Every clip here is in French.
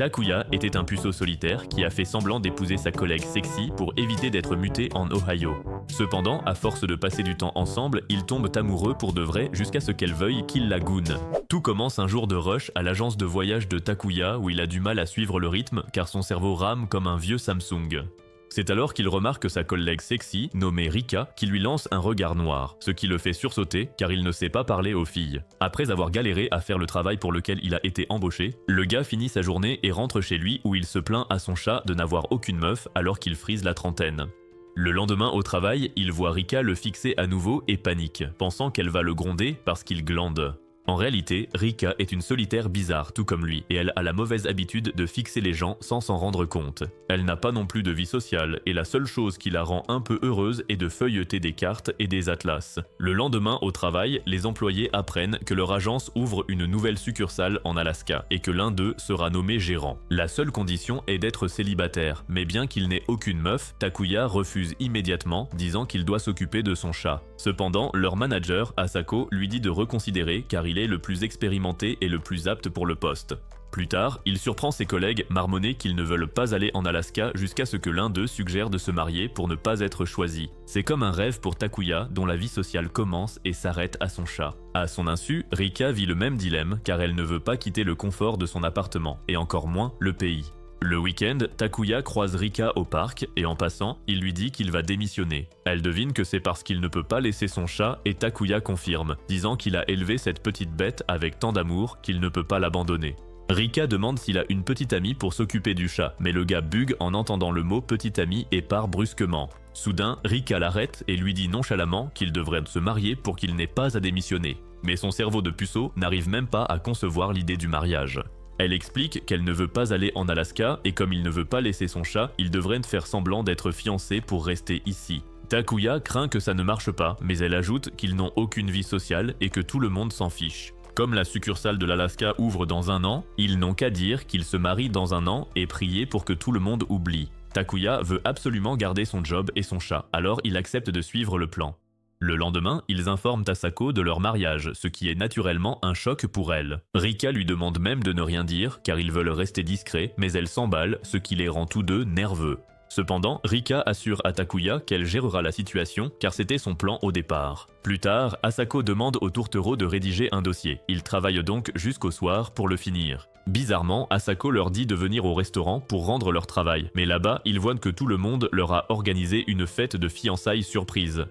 Takuya était un puceau solitaire qui a fait semblant d'épouser sa collègue sexy pour éviter d'être muté en Ohio. Cependant, à force de passer du temps ensemble, ils tombent amoureux pour de vrai jusqu'à ce qu'elle veuille qu'il la goûne. Tout commence un jour de rush à l'agence de voyage de Takuya où il a du mal à suivre le rythme car son cerveau rame comme un vieux Samsung. C'est alors qu'il remarque sa collègue sexy, nommée Rika, qui lui lance un regard noir, ce qui le fait sursauter car il ne sait pas parler aux filles. Après avoir galéré à faire le travail pour lequel il a été embauché, le gars finit sa journée et rentre chez lui où il se plaint à son chat de n'avoir aucune meuf alors qu'il frise la trentaine. Le lendemain au travail, il voit Rika le fixer à nouveau et panique, pensant qu'elle va le gronder parce qu'il glande. En réalité, Rika est une solitaire bizarre tout comme lui et elle a la mauvaise habitude de fixer les gens sans s'en rendre compte. Elle n'a pas non plus de vie sociale et la seule chose qui la rend un peu heureuse est de feuilleter des cartes et des atlas. Le lendemain au travail, les employés apprennent que leur agence ouvre une nouvelle succursale en Alaska et que l'un d'eux sera nommé gérant. La seule condition est d'être célibataire, mais bien qu'il n'ait aucune meuf, Takuya refuse immédiatement, disant qu'il doit s'occuper de son chat. Cependant, leur manager, Asako, lui dit de reconsidérer car il est le plus expérimenté et le plus apte pour le poste. Plus tard, il surprend ses collègues marmonnés qu'ils ne veulent pas aller en Alaska jusqu'à ce que l'un d'eux suggère de se marier pour ne pas être choisi. C'est comme un rêve pour Takuya dont la vie sociale commence et s'arrête à son chat. À son insu, Rika vit le même dilemme car elle ne veut pas quitter le confort de son appartement et encore moins le pays. Le week-end, Takuya croise Rika au parc et en passant, il lui dit qu'il va démissionner. Elle devine que c'est parce qu'il ne peut pas laisser son chat et Takuya confirme, disant qu'il a élevé cette petite bête avec tant d'amour qu'il ne peut pas l'abandonner. Rika demande s'il a une petite amie pour s'occuper du chat, mais le gars bug en entendant le mot petite amie et part brusquement. Soudain, Rika l'arrête et lui dit nonchalamment qu'il devrait se marier pour qu'il n'ait pas à démissionner. Mais son cerveau de puceau n'arrive même pas à concevoir l'idée du mariage. Elle explique qu'elle ne veut pas aller en Alaska et comme il ne veut pas laisser son chat, il devrait faire semblant d'être fiancé pour rester ici. Takuya craint que ça ne marche pas, mais elle ajoute qu'ils n'ont aucune vie sociale et que tout le monde s'en fiche. Comme la succursale de l'Alaska ouvre dans un an, ils n'ont qu'à dire qu'ils se marient dans un an et prier pour que tout le monde oublie. Takuya veut absolument garder son job et son chat, alors il accepte de suivre le plan. Le lendemain, ils informent Asako de leur mariage, ce qui est naturellement un choc pour elle. Rika lui demande même de ne rien dire, car ils veulent rester discrets, mais elle s'emballe, ce qui les rend tous deux nerveux. Cependant, Rika assure à Takuya qu'elle gérera la situation, car c'était son plan au départ. Plus tard, Asako demande au tourtereau de rédiger un dossier. Ils travaillent donc jusqu'au soir pour le finir. Bizarrement, Asako leur dit de venir au restaurant pour rendre leur travail, mais là-bas, ils voient que tout le monde leur a organisé une fête de fiançailles surprise.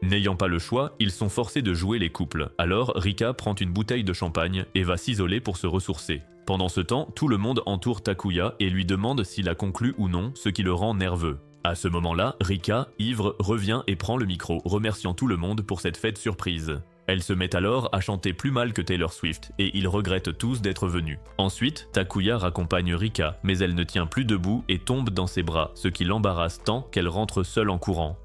N'ayant pas le choix, ils sont forcés de jouer les couples. Alors, Rika prend une bouteille de champagne et va s'isoler pour se ressourcer. Pendant ce temps, tout le monde entoure Takuya et lui demande s'il a conclu ou non, ce qui le rend nerveux. À ce moment-là, Rika, ivre, revient et prend le micro, remerciant tout le monde pour cette fête surprise. Elle se met alors à chanter plus mal que Taylor Swift et ils regrettent tous d'être venus. Ensuite, Takuya raccompagne Rika, mais elle ne tient plus debout et tombe dans ses bras, ce qui l'embarrasse tant qu'elle rentre seule en courant.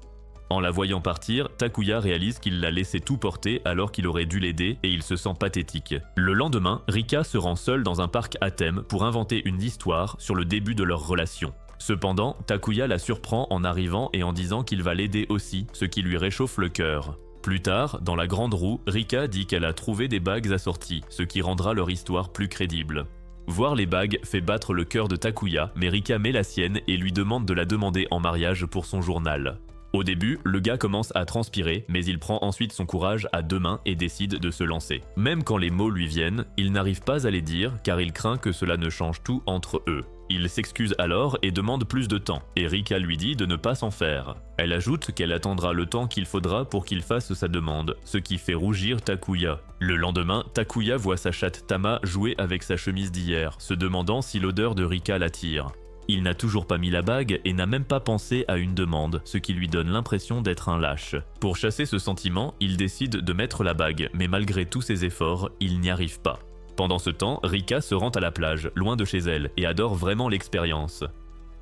En la voyant partir, Takuya réalise qu'il l'a laissé tout porter alors qu'il aurait dû l'aider et il se sent pathétique. Le lendemain, Rika se rend seule dans un parc à thème pour inventer une histoire sur le début de leur relation. Cependant, Takuya la surprend en arrivant et en disant qu'il va l'aider aussi, ce qui lui réchauffe le cœur. Plus tard, dans la grande roue, Rika dit qu'elle a trouvé des bagues assorties, ce qui rendra leur histoire plus crédible. Voir les bagues fait battre le cœur de Takuya, mais Rika met la sienne et lui demande de la demander en mariage pour son journal. Au début, le gars commence à transpirer, mais il prend ensuite son courage à deux mains et décide de se lancer. Même quand les mots lui viennent, il n'arrive pas à les dire car il craint que cela ne change tout entre eux. Il s'excuse alors et demande plus de temps, et Rika lui dit de ne pas s'en faire. Elle ajoute qu'elle attendra le temps qu'il faudra pour qu'il fasse sa demande, ce qui fait rougir Takuya. Le lendemain, Takuya voit sa chatte Tama jouer avec sa chemise d'hier, se demandant si l'odeur de Rika l'attire. Il n'a toujours pas mis la bague et n'a même pas pensé à une demande, ce qui lui donne l'impression d'être un lâche. Pour chasser ce sentiment, il décide de mettre la bague, mais malgré tous ses efforts, il n'y arrive pas. Pendant ce temps, Rika se rend à la plage, loin de chez elle, et adore vraiment l'expérience.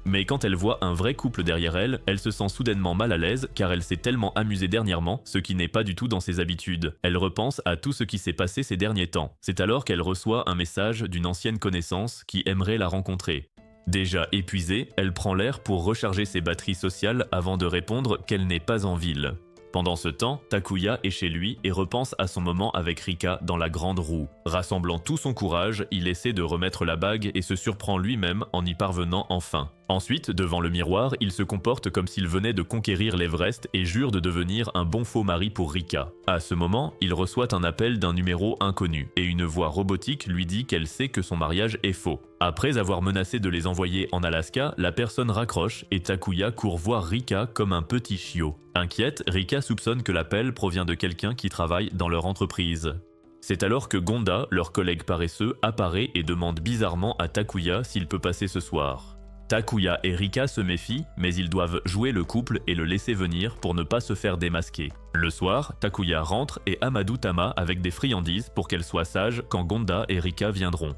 Mais quand elle voit un vrai couple derrière elle, elle se sent soudainement mal à l'aise car elle s'est tellement amusée dernièrement, ce qui n'est pas du tout dans ses habitudes. Elle repense à tout ce qui s'est passé ces derniers temps. C'est alors qu'elle reçoit un message d'une ancienne connaissance qui aimerait la rencontrer. Déjà épuisée, elle prend l'air pour recharger ses batteries sociales avant de répondre qu'elle n'est pas en ville. Pendant ce temps, Takuya est chez lui et repense à son moment avec Rika dans la grande roue. Rassemblant tout son courage, il essaie de remettre la bague et se surprend lui-même en y parvenant enfin. Ensuite, devant le miroir, il se comporte comme s'il venait de conquérir l'Everest et jure de devenir un bon faux mari pour Rika. À ce moment, il reçoit un appel d'un numéro inconnu et une voix robotique lui dit qu'elle sait que son mariage est faux. Après avoir menacé de les envoyer en Alaska, la personne raccroche et Takuya court voir Rika comme un petit chiot. Inquiète, Rika soupçonne que l'appel provient de quelqu'un qui travaille dans leur entreprise. C'est alors que Gonda, leur collègue paresseux, apparaît et demande bizarrement à Takuya s'il peut passer ce soir. Takuya et Rika se méfient, mais ils doivent jouer le couple et le laisser venir pour ne pas se faire démasquer. Le soir, Takuya rentre et Amadou Tama avec des friandises pour qu'elle soit sage quand Gonda et Rika viendront.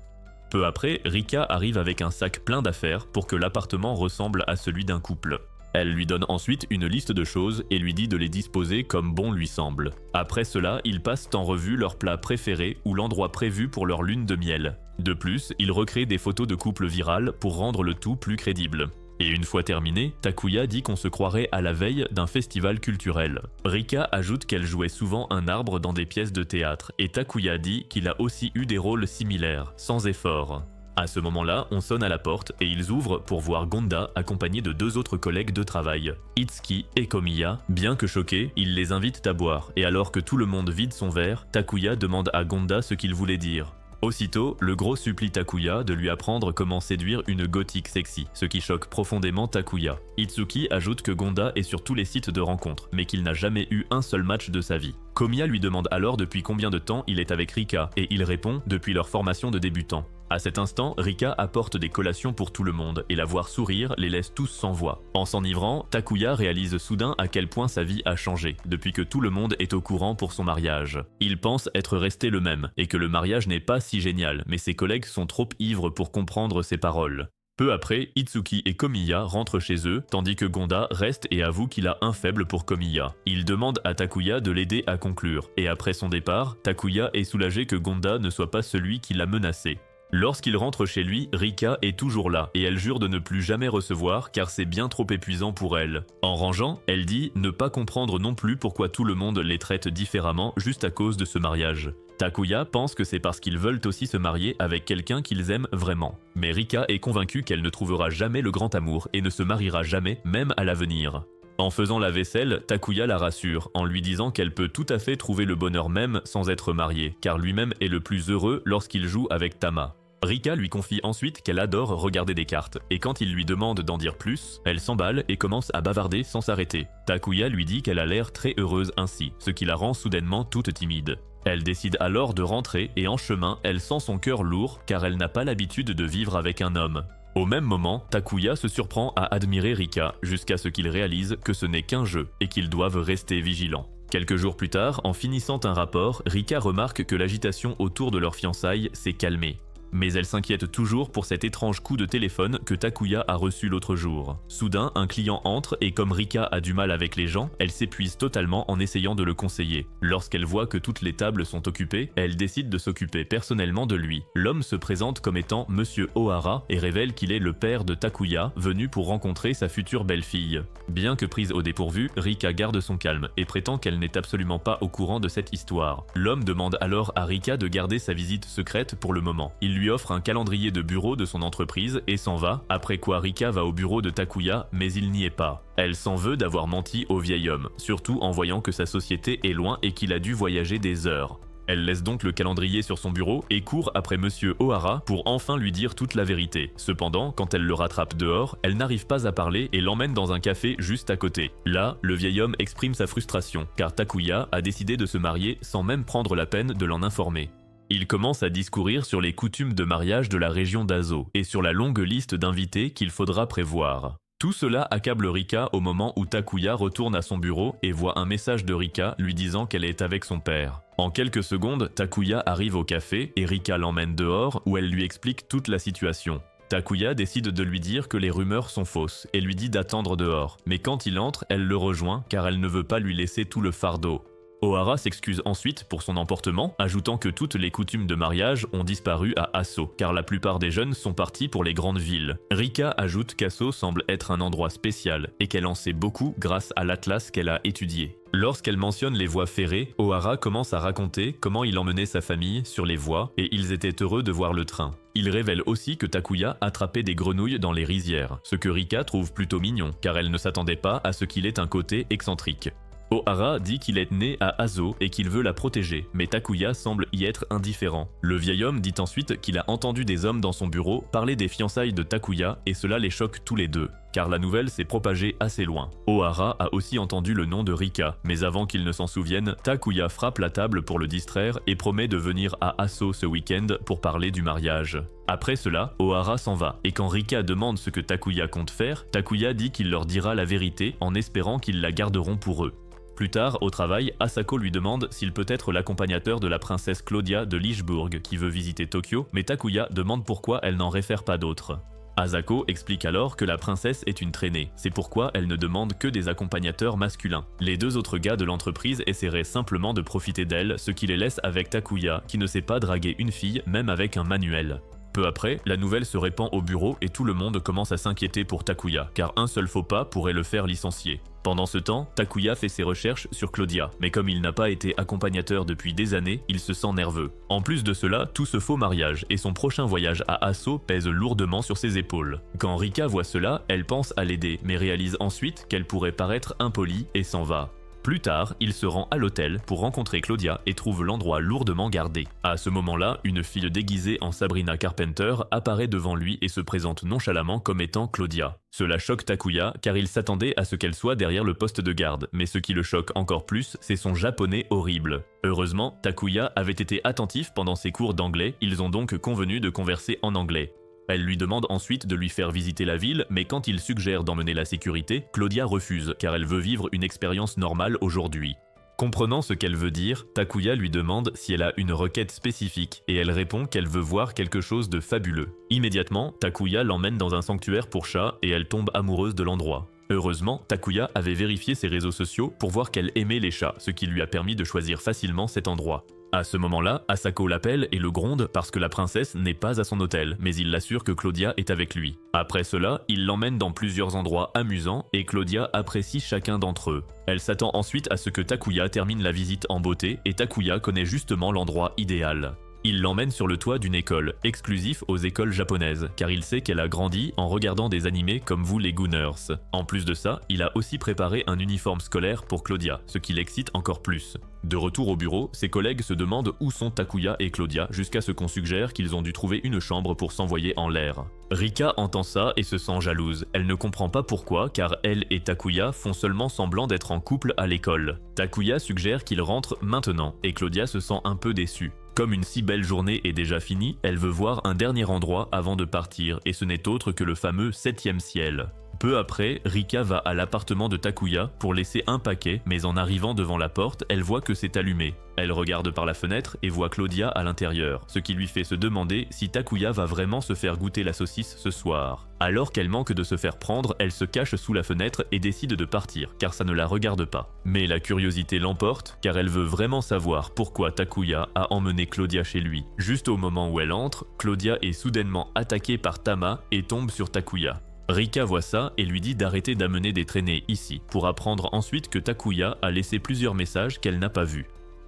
Peu après, Rika arrive avec un sac plein d'affaires pour que l'appartement ressemble à celui d'un couple. Elle lui donne ensuite une liste de choses et lui dit de les disposer comme bon lui semble. Après cela, ils passent en revue leurs plats préférés ou l'endroit prévu pour leur lune de miel. De plus, ils recréent des photos de couples virales pour rendre le tout plus crédible. Et une fois terminé, Takuya dit qu'on se croirait à la veille d'un festival culturel. Rika ajoute qu'elle jouait souvent un arbre dans des pièces de théâtre et Takuya dit qu'il a aussi eu des rôles similaires, sans effort. À ce moment-là, on sonne à la porte et ils ouvrent pour voir Gonda accompagnée de 2 autres collègues de travail, Itsuki et Komiya. Bien que choqués, ils les invitent à boire et alors que tout le monde vide son verre, Takuya demande à Gonda ce qu'il voulait dire. Aussitôt, le gros supplie Takuya de lui apprendre comment séduire une gothique sexy, ce qui choque profondément Takuya. Itsuki ajoute que Gonda est sur tous les sites de rencontres, mais qu'il n'a jamais eu un seul match de sa vie. Komiya lui demande alors depuis combien de temps il est avec Rika, et il répond depuis leur formation de débutant. À cet instant, Rika apporte des collations pour tout le monde, et la voir sourire les laisse tous sans voix. En s'enivrant, Takuya réalise soudain à quel point sa vie a changé, depuis que tout le monde est au courant pour son mariage. Il pense être resté le même, et que le mariage n'est pas si génial, mais ses collègues sont trop ivres pour comprendre ses paroles. Peu après, Itsuki et Komiya rentrent chez eux, tandis que Gonda reste et avoue qu'il a un faible pour Komiya. Il demande à Takuya de l'aider à conclure, et après son départ, Takuya est soulagé que Gonda ne soit pas celui qui l'a menacé. Lorsqu'il rentre chez lui, Rika est toujours là et elle jure de ne plus jamais recevoir car c'est bien trop épuisant pour elle. En rangeant, elle dit ne pas comprendre non plus pourquoi tout le monde les traite différemment juste à cause de ce mariage. Takuya pense que c'est parce qu'ils veulent aussi se marier avec quelqu'un qu'ils aiment vraiment. Mais Rika est convaincue qu'elle ne trouvera jamais le grand amour et ne se mariera jamais, même à l'avenir. En faisant la vaisselle, Takuya la rassure en lui disant qu'elle peut tout à fait trouver le bonheur même sans être mariée, car lui-même est le plus heureux lorsqu'il joue avec Tama. Rika lui confie ensuite qu'elle adore regarder des cartes, et quand il lui demande d'en dire plus, elle s'emballe et commence à bavarder sans s'arrêter. Takuya lui dit qu'elle a l'air très heureuse ainsi, ce qui la rend soudainement toute timide. Elle décide alors de rentrer et en chemin, elle sent son cœur lourd car elle n'a pas l'habitude de vivre avec un homme. Au même moment, Takuya se surprend à admirer Rika jusqu'à ce qu'il réalise que ce n'est qu'un jeu et qu'ils doivent rester vigilants. Quelques jours plus tard, en finissant un rapport, Rika remarque que l'agitation autour de leurs fiançailles s'est calmée. Mais elle s'inquiète toujours pour cet étrange coup de téléphone que Takuya a reçu l'autre jour. Soudain, un client entre et comme Rika a du mal avec les gens, elle s'épuise totalement en essayant de le conseiller. Lorsqu'elle voit que toutes les tables sont occupées, elle décide de s'occuper personnellement de lui. L'homme se présente comme étant Monsieur Ohara et révèle qu'il est le père de Takuya, venu pour rencontrer sa future belle-fille. Bien que prise au dépourvu, Rika garde son calme et prétend qu'elle n'est absolument pas au courant de cette histoire. L'homme demande alors à Rika de garder sa visite secrète pour le moment. Il lui offre un calendrier de bureau de son entreprise et s'en va, après quoi Rika va au bureau de Takuya, mais il n'y est pas. Elle s'en veut d'avoir menti au vieil homme, surtout en voyant que sa société est loin et qu'il a dû voyager des heures. Elle laisse donc le calendrier sur son bureau et court après Monsieur Ohara pour enfin lui dire toute la vérité. Cependant, quand elle le rattrape dehors, elle n'arrive pas à parler et l'emmène dans un café juste à côté. Là, le vieil homme exprime sa frustration, car Takuya a décidé de se marier sans même prendre la peine de l'en informer. Il commence à discourir sur les coutumes de mariage de la région d'Azo et sur la longue liste d'invités qu'il faudra prévoir. Tout cela accable Rika au moment où Takuya retourne à son bureau et voit un message de Rika lui disant qu'elle est avec son père. En quelques secondes, Takuya arrive au café et Rika l'emmène dehors où elle lui explique toute la situation. Takuya décide de lui dire que les rumeurs sont fausses et lui dit d'attendre dehors. Mais quand il entre, elle le rejoint car elle ne veut pas lui laisser tout le fardeau. Ohara s'excuse ensuite pour son emportement, ajoutant que toutes les coutumes de mariage ont disparu à Asso, car la plupart des jeunes sont partis pour les grandes villes. Rika ajoute qu'Asso semble être un endroit spécial et qu'elle en sait beaucoup grâce à l'atlas qu'elle a étudié. Lorsqu'elle mentionne les voies ferrées, Ohara commence à raconter comment il emmenait sa famille sur les voies et ils étaient heureux de voir le train. Il révèle aussi que Takuya attrapait des grenouilles dans les rizières, ce que Rika trouve plutôt mignon, car elle ne s'attendait pas à ce qu'il ait un côté excentrique. Ohara dit qu'il est né à Azo et qu'il veut la protéger, mais Takuya semble y être indifférent. Le vieil homme dit ensuite qu'il a entendu des hommes dans son bureau parler des fiançailles de Takuya et cela les choque tous les deux, car la nouvelle s'est propagée assez loin. Ohara a aussi entendu le nom de Rika, mais avant qu'il ne s'en souvienne, Takuya frappe la table pour le distraire et promet de venir à Asso ce week-end pour parler du mariage. Après cela, Ohara s'en va, et quand Rika demande ce que Takuya compte faire, Takuya dit qu'il leur dira la vérité en espérant qu'ils la garderont pour eux. Plus tard, au travail, Asako lui demande s'il peut être l'accompagnateur de la princesse Claudia de Lichbourg qui veut visiter Tokyo, mais Takuya demande pourquoi elle n'en réfère pas d'autres. Asako explique alors que la princesse est une traînée, c'est pourquoi elle ne demande que des accompagnateurs masculins. Les deux autres gars de l'entreprise essaieraient simplement de profiter d'elle, ce qui les laisse avec Takuya, qui ne sait pas draguer une fille, même avec un manuel. Peu après, la nouvelle se répand au bureau et tout le monde commence à s'inquiéter pour Takuya, car un seul faux pas pourrait le faire licencier. Pendant ce temps, Takuya fait ses recherches sur Claudia, mais comme il n'a pas été accompagnateur depuis des années, il se sent nerveux. En plus de cela, tout ce faux mariage et son prochain voyage à Asso pèsent lourdement sur ses épaules. Quand Rika voit cela, elle pense à l'aider, mais réalise ensuite qu'elle pourrait paraître impolie et s'en va. Plus tard, il se rend à l'hôtel pour rencontrer Claudia et trouve l'endroit lourdement gardé. À ce moment-là, une fille déguisée en Sabrina Carpenter apparaît devant lui et se présente nonchalamment comme étant Claudia. Cela choque Takuya car il s'attendait à ce qu'elle soit derrière le poste de garde, mais ce qui le choque encore plus, c'est son japonais horrible. Heureusement, Takuya avait été attentif pendant ses cours d'anglais, ils ont donc convenu de converser en anglais. Elle lui demande ensuite de lui faire visiter la ville, mais quand il suggère d'emmener la sécurité, Claudia refuse, car elle veut vivre une expérience normale aujourd'hui. Comprenant ce qu'elle veut dire, Takuya lui demande si elle a une requête spécifique, et elle répond qu'elle veut voir quelque chose de fabuleux. Immédiatement, Takuya l'emmène dans un sanctuaire pour chats et elle tombe amoureuse de l'endroit. Heureusement, Takuya avait vérifié ses réseaux sociaux pour voir qu'elle aimait les chats, ce qui lui a permis de choisir facilement cet endroit. À ce moment-là, Asako l'appelle et le gronde parce que la princesse n'est pas à son hôtel, mais il l'assure que Claudia est avec lui. Après cela, il l'emmène dans plusieurs endroits amusants et Claudia apprécie chacun d'entre eux. Elle s'attend ensuite à ce que Takuya termine la visite en beauté et Takuya connaît justement l'endroit idéal. Il l'emmène sur le toit d'une école, exclusif aux écoles japonaises, car il sait qu'elle a grandi en regardant des animés comme vous les Gooners. En plus de ça, il a aussi préparé un uniforme scolaire pour Claudia, ce qui l'excite encore plus. De retour au bureau, ses collègues se demandent où sont Takuya et Claudia jusqu'à ce qu'on suggère qu'ils ont dû trouver une chambre pour s'envoyer en l'air. Rika entend ça et se sent jalouse. Elle ne comprend pas pourquoi, car elle et Takuya font seulement semblant d'être en couple à l'école. Takuya suggère qu'ils rentrent maintenant et Claudia se sent un peu déçue. Comme une si belle journée est déjà finie, elle veut voir un dernier endroit avant de partir et ce n'est autre que le fameux 7e ciel. Peu après, Rika va à l'appartement de Takuya pour laisser un paquet, mais en arrivant devant la porte, elle voit que c'est allumé. Elle regarde par la fenêtre et voit Claudia à l'intérieur, ce qui lui fait se demander si Takuya va vraiment se faire goûter la saucisse ce soir. Alors qu'elle manque de se faire prendre, elle se cache sous la fenêtre et décide de partir, car ça ne la regarde pas. Mais la curiosité l'emporte, car elle veut vraiment savoir pourquoi Takuya a emmené Claudia chez lui. Juste au moment où elle entre, Claudia est soudainement attaquée par Tama et tombe sur Takuya. Rika voit ça et lui dit d'arrêter d'amener des traînées ici, pour apprendre ensuite que Takuya a laissé plusieurs messages qu'elle n'a pas vus.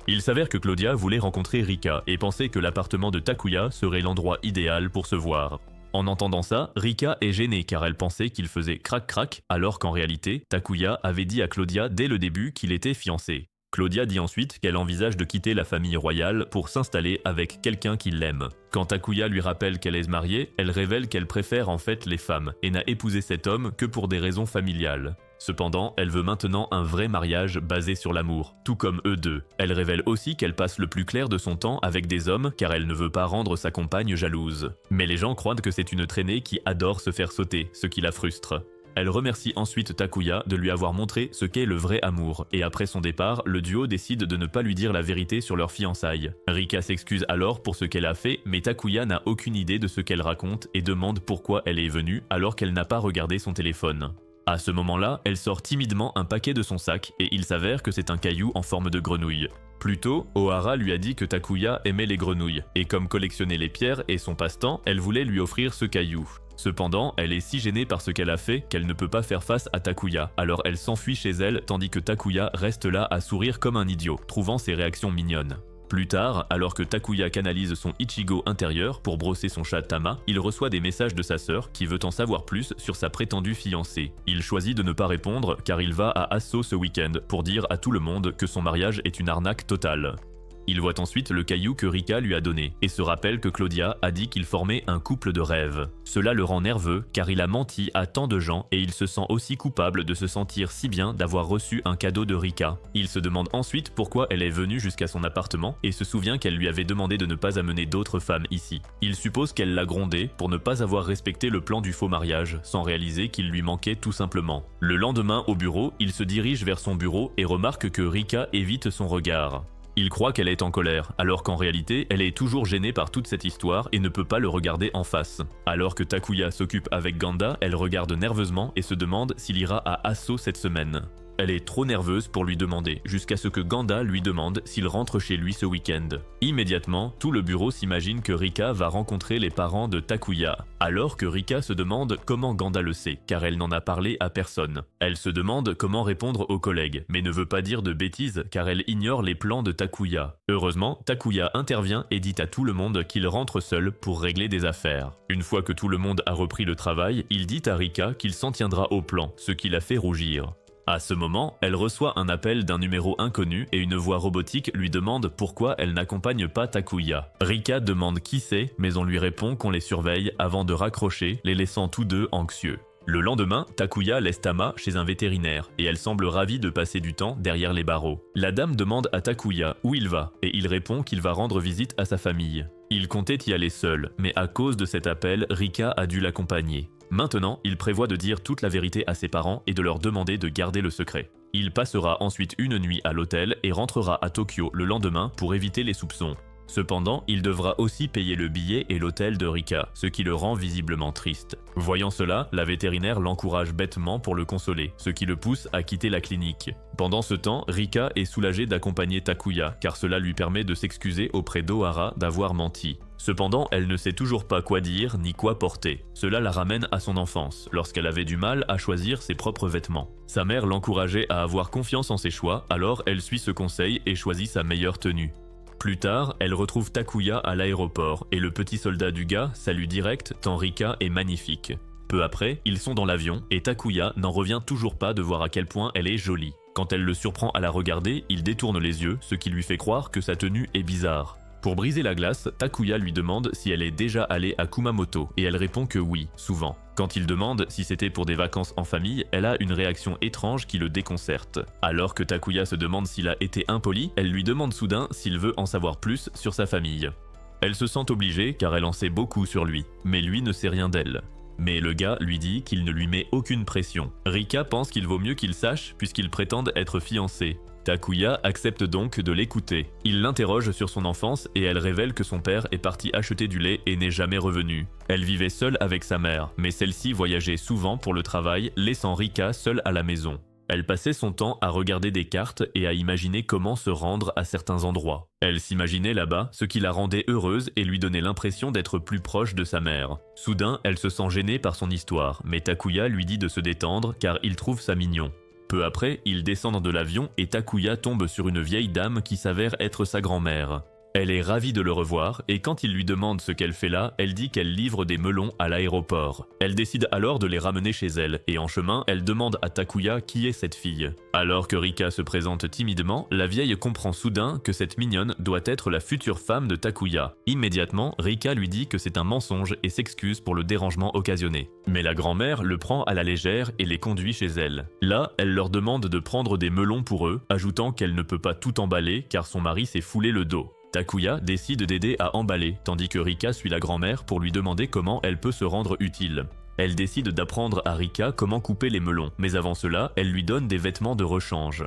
Il s'avère que Claudia voulait rencontrer Rika et pensait que l'appartement de Takuya serait l'endroit idéal pour se voir. En entendant ça, Rika est gênée car elle pensait qu'il faisait crac-crac, alors qu'en réalité, Takuya avait dit à Claudia dès le début qu'il était fiancé. Claudia dit ensuite qu'elle envisage de quitter la famille royale pour s'installer avec quelqu'un qui l'aime. Quand Takuya lui rappelle qu'elle est mariée, elle révèle qu'elle préfère en fait les femmes et n'a épousé cet homme que pour des raisons familiales. Cependant, elle veut maintenant un vrai mariage basé sur l'amour, tout comme eux deux. Elle révèle aussi qu'elle passe le plus clair de son temps avec des hommes car elle ne veut pas rendre sa compagne jalouse. Mais les gens croient que c'est une traînée qui adore se faire sauter, ce qui la frustre. Elle remercie ensuite Takuya de lui avoir montré ce qu'est le vrai amour, et après son départ, le duo décide de ne pas lui dire la vérité sur leurs fiançailles. Rika s'excuse alors pour ce qu'elle a fait, mais Takuya n'a aucune idée de ce qu'elle raconte et demande pourquoi elle est venue alors qu'elle n'a pas regardé son téléphone. À ce moment-là, elle sort timidement un paquet de son sac et il s'avère que c'est un caillou en forme de grenouille. Plus tôt, Ohara lui a dit que Takuya aimait les grenouilles, et comme collectionner les pierres est son passe-temps, elle voulait lui offrir ce caillou. Cependant, elle est si gênée par ce qu'elle a fait qu'elle ne peut pas faire face à Takuya, alors elle s'enfuit chez elle tandis que Takuya reste là à sourire comme un idiot, trouvant ses réactions mignonnes. Plus tard, alors que Takuya canalise son Ichigo intérieur pour brosser son chat Tama, il reçoit des messages de sa sœur qui veut en savoir plus sur sa prétendue fiancée. Il choisit de ne pas répondre car il va à Asso ce week-end pour dire à tout le monde que son mariage est une arnaque totale. Il voit ensuite le caillou que Rika lui a donné et se rappelle que Claudia a dit qu'il formait un couple de rêve. Cela le rend nerveux car il a menti à tant de gens et il se sent aussi coupable de se sentir si bien d'avoir reçu un cadeau de Rika. Il se demande ensuite pourquoi elle est venue jusqu'à son appartement et se souvient qu'elle lui avait demandé de ne pas amener d'autres femmes ici. Il suppose qu'elle l'a grondé pour ne pas avoir respecté le plan du faux mariage, sans réaliser qu'il lui manquait tout simplement. Le lendemain au bureau, il se dirige vers son bureau et remarque que Rika évite son regard. Il croit qu'elle est en colère, alors qu'en réalité, elle est toujours gênée par toute cette histoire et ne peut pas le regarder en face. Alors que Takuya s'occupe avec Ganda, elle regarde nerveusement et se demande s'il ira à Asso cette semaine. Elle est trop nerveuse pour lui demander, jusqu'à ce que Ganda lui demande s'il rentre chez lui ce week-end. Immédiatement, tout le bureau s'imagine que Rika va rencontrer les parents de Takuya, alors que Rika se demande comment Ganda le sait, car elle n'en a parlé à personne. Elle se demande comment répondre aux collègues, mais ne veut pas dire de bêtises car elle ignore les plans de Takuya. Heureusement, Takuya intervient et dit à tout le monde qu'il rentre seul pour régler des affaires. Une fois que tout le monde a repris le travail, il dit à Rika qu'il s'en tiendra au plan, ce qui la fait rougir. À ce moment, elle reçoit un appel d'un numéro inconnu et une voix robotique lui demande pourquoi elle n'accompagne pas Takuya. Rika demande qui c'est, mais on lui répond qu'on les surveille avant de raccrocher, les laissant tous deux anxieux. Le lendemain, Takuya laisse Tama chez un vétérinaire et elle semble ravie de passer du temps derrière les barreaux. La dame demande à Takuya où il va et il répond qu'il va rendre visite à sa famille. Il comptait y aller seul, mais à cause de cet appel, Rika a dû l'accompagner. Maintenant, il prévoit de dire toute la vérité à ses parents et de leur demander de garder le secret. Il passera ensuite une nuit à l'hôtel et rentrera à Tokyo le lendemain pour éviter les soupçons. Cependant, il devra aussi payer le billet et l'hôtel de Rika, ce qui le rend visiblement triste. Voyant cela, la vétérinaire l'encourage bêtement pour le consoler, ce qui le pousse à quitter la clinique. Pendant ce temps, Rika est soulagée d'accompagner Takuya, car cela lui permet de s'excuser auprès d'Ohara d'avoir menti. Cependant, elle ne sait toujours pas quoi dire ni quoi porter. Cela la ramène à son enfance, lorsqu'elle avait du mal à choisir ses propres vêtements. Sa mère l'encourageait à avoir confiance en ses choix, alors elle suit ce conseil et choisit sa meilleure tenue. Plus tard, elle retrouve Takuya à l'aéroport et le petit soldat du gars salue direct tant Rika est magnifique. Peu après, ils sont dans l'avion et Takuya n'en revient toujours pas de voir à quel point elle est jolie. Quand elle le surprend à la regarder, il détourne les yeux, ce qui lui fait croire que sa tenue est bizarre. Pour briser la glace, Takuya lui demande si elle est déjà allée à Kumamoto et elle répond que oui, souvent. Quand il demande si c'était pour des vacances en famille, elle a une réaction étrange qui le déconcerte. Alors que Takuya se demande s'il a été impoli, elle lui demande soudain s'il veut en savoir plus sur sa famille. Elle se sent obligée car elle en sait beaucoup sur lui, mais lui ne sait rien d'elle. Mais le gars lui dit qu'il ne lui met aucune pression. Rika pense qu'il vaut mieux qu'il sache puisqu'ils prétendent être fiancés. Takuya accepte donc de l'écouter. Il l'interroge sur son enfance et elle révèle que son père est parti acheter du lait et n'est jamais revenu. Elle vivait seule avec sa mère, mais celle-ci voyageait souvent pour le travail, laissant Rika seule à la maison. Elle passait son temps à regarder des cartes et à imaginer comment se rendre à certains endroits. Elle s'imaginait là-bas, ce qui la rendait heureuse et lui donnait l'impression d'être plus proche de sa mère. Soudain, elle se sent gênée par son histoire, mais Takuya lui dit de se détendre car il trouve ça mignon. Peu après, ils descendent de l'avion et Takuya tombe sur une vieille dame qui s'avère être sa grand-mère. Elle est ravie de le revoir et quand il lui demande ce qu'elle fait là, elle dit qu'elle livre des melons à l'aéroport. Elle décide alors de les ramener chez elle et en chemin, elle demande à Takuya qui est cette fille. Alors que Rika se présente timidement, la vieille comprend soudain que cette mignonne doit être la future femme de Takuya. Immédiatement, Rika lui dit que c'est un mensonge et s'excuse pour le dérangement occasionné. Mais la grand-mère le prend à la légère et les conduit chez elle. Là, elle leur demande de prendre des melons pour eux, ajoutant qu'elle ne peut pas tout emballer car son mari s'est foulé le dos. Takuya décide d'aider à emballer, tandis que Rika suit la grand-mère pour lui demander comment elle peut se rendre utile. Elle décide d'apprendre à Rika comment couper les melons, mais avant cela, elle lui donne des vêtements de rechange.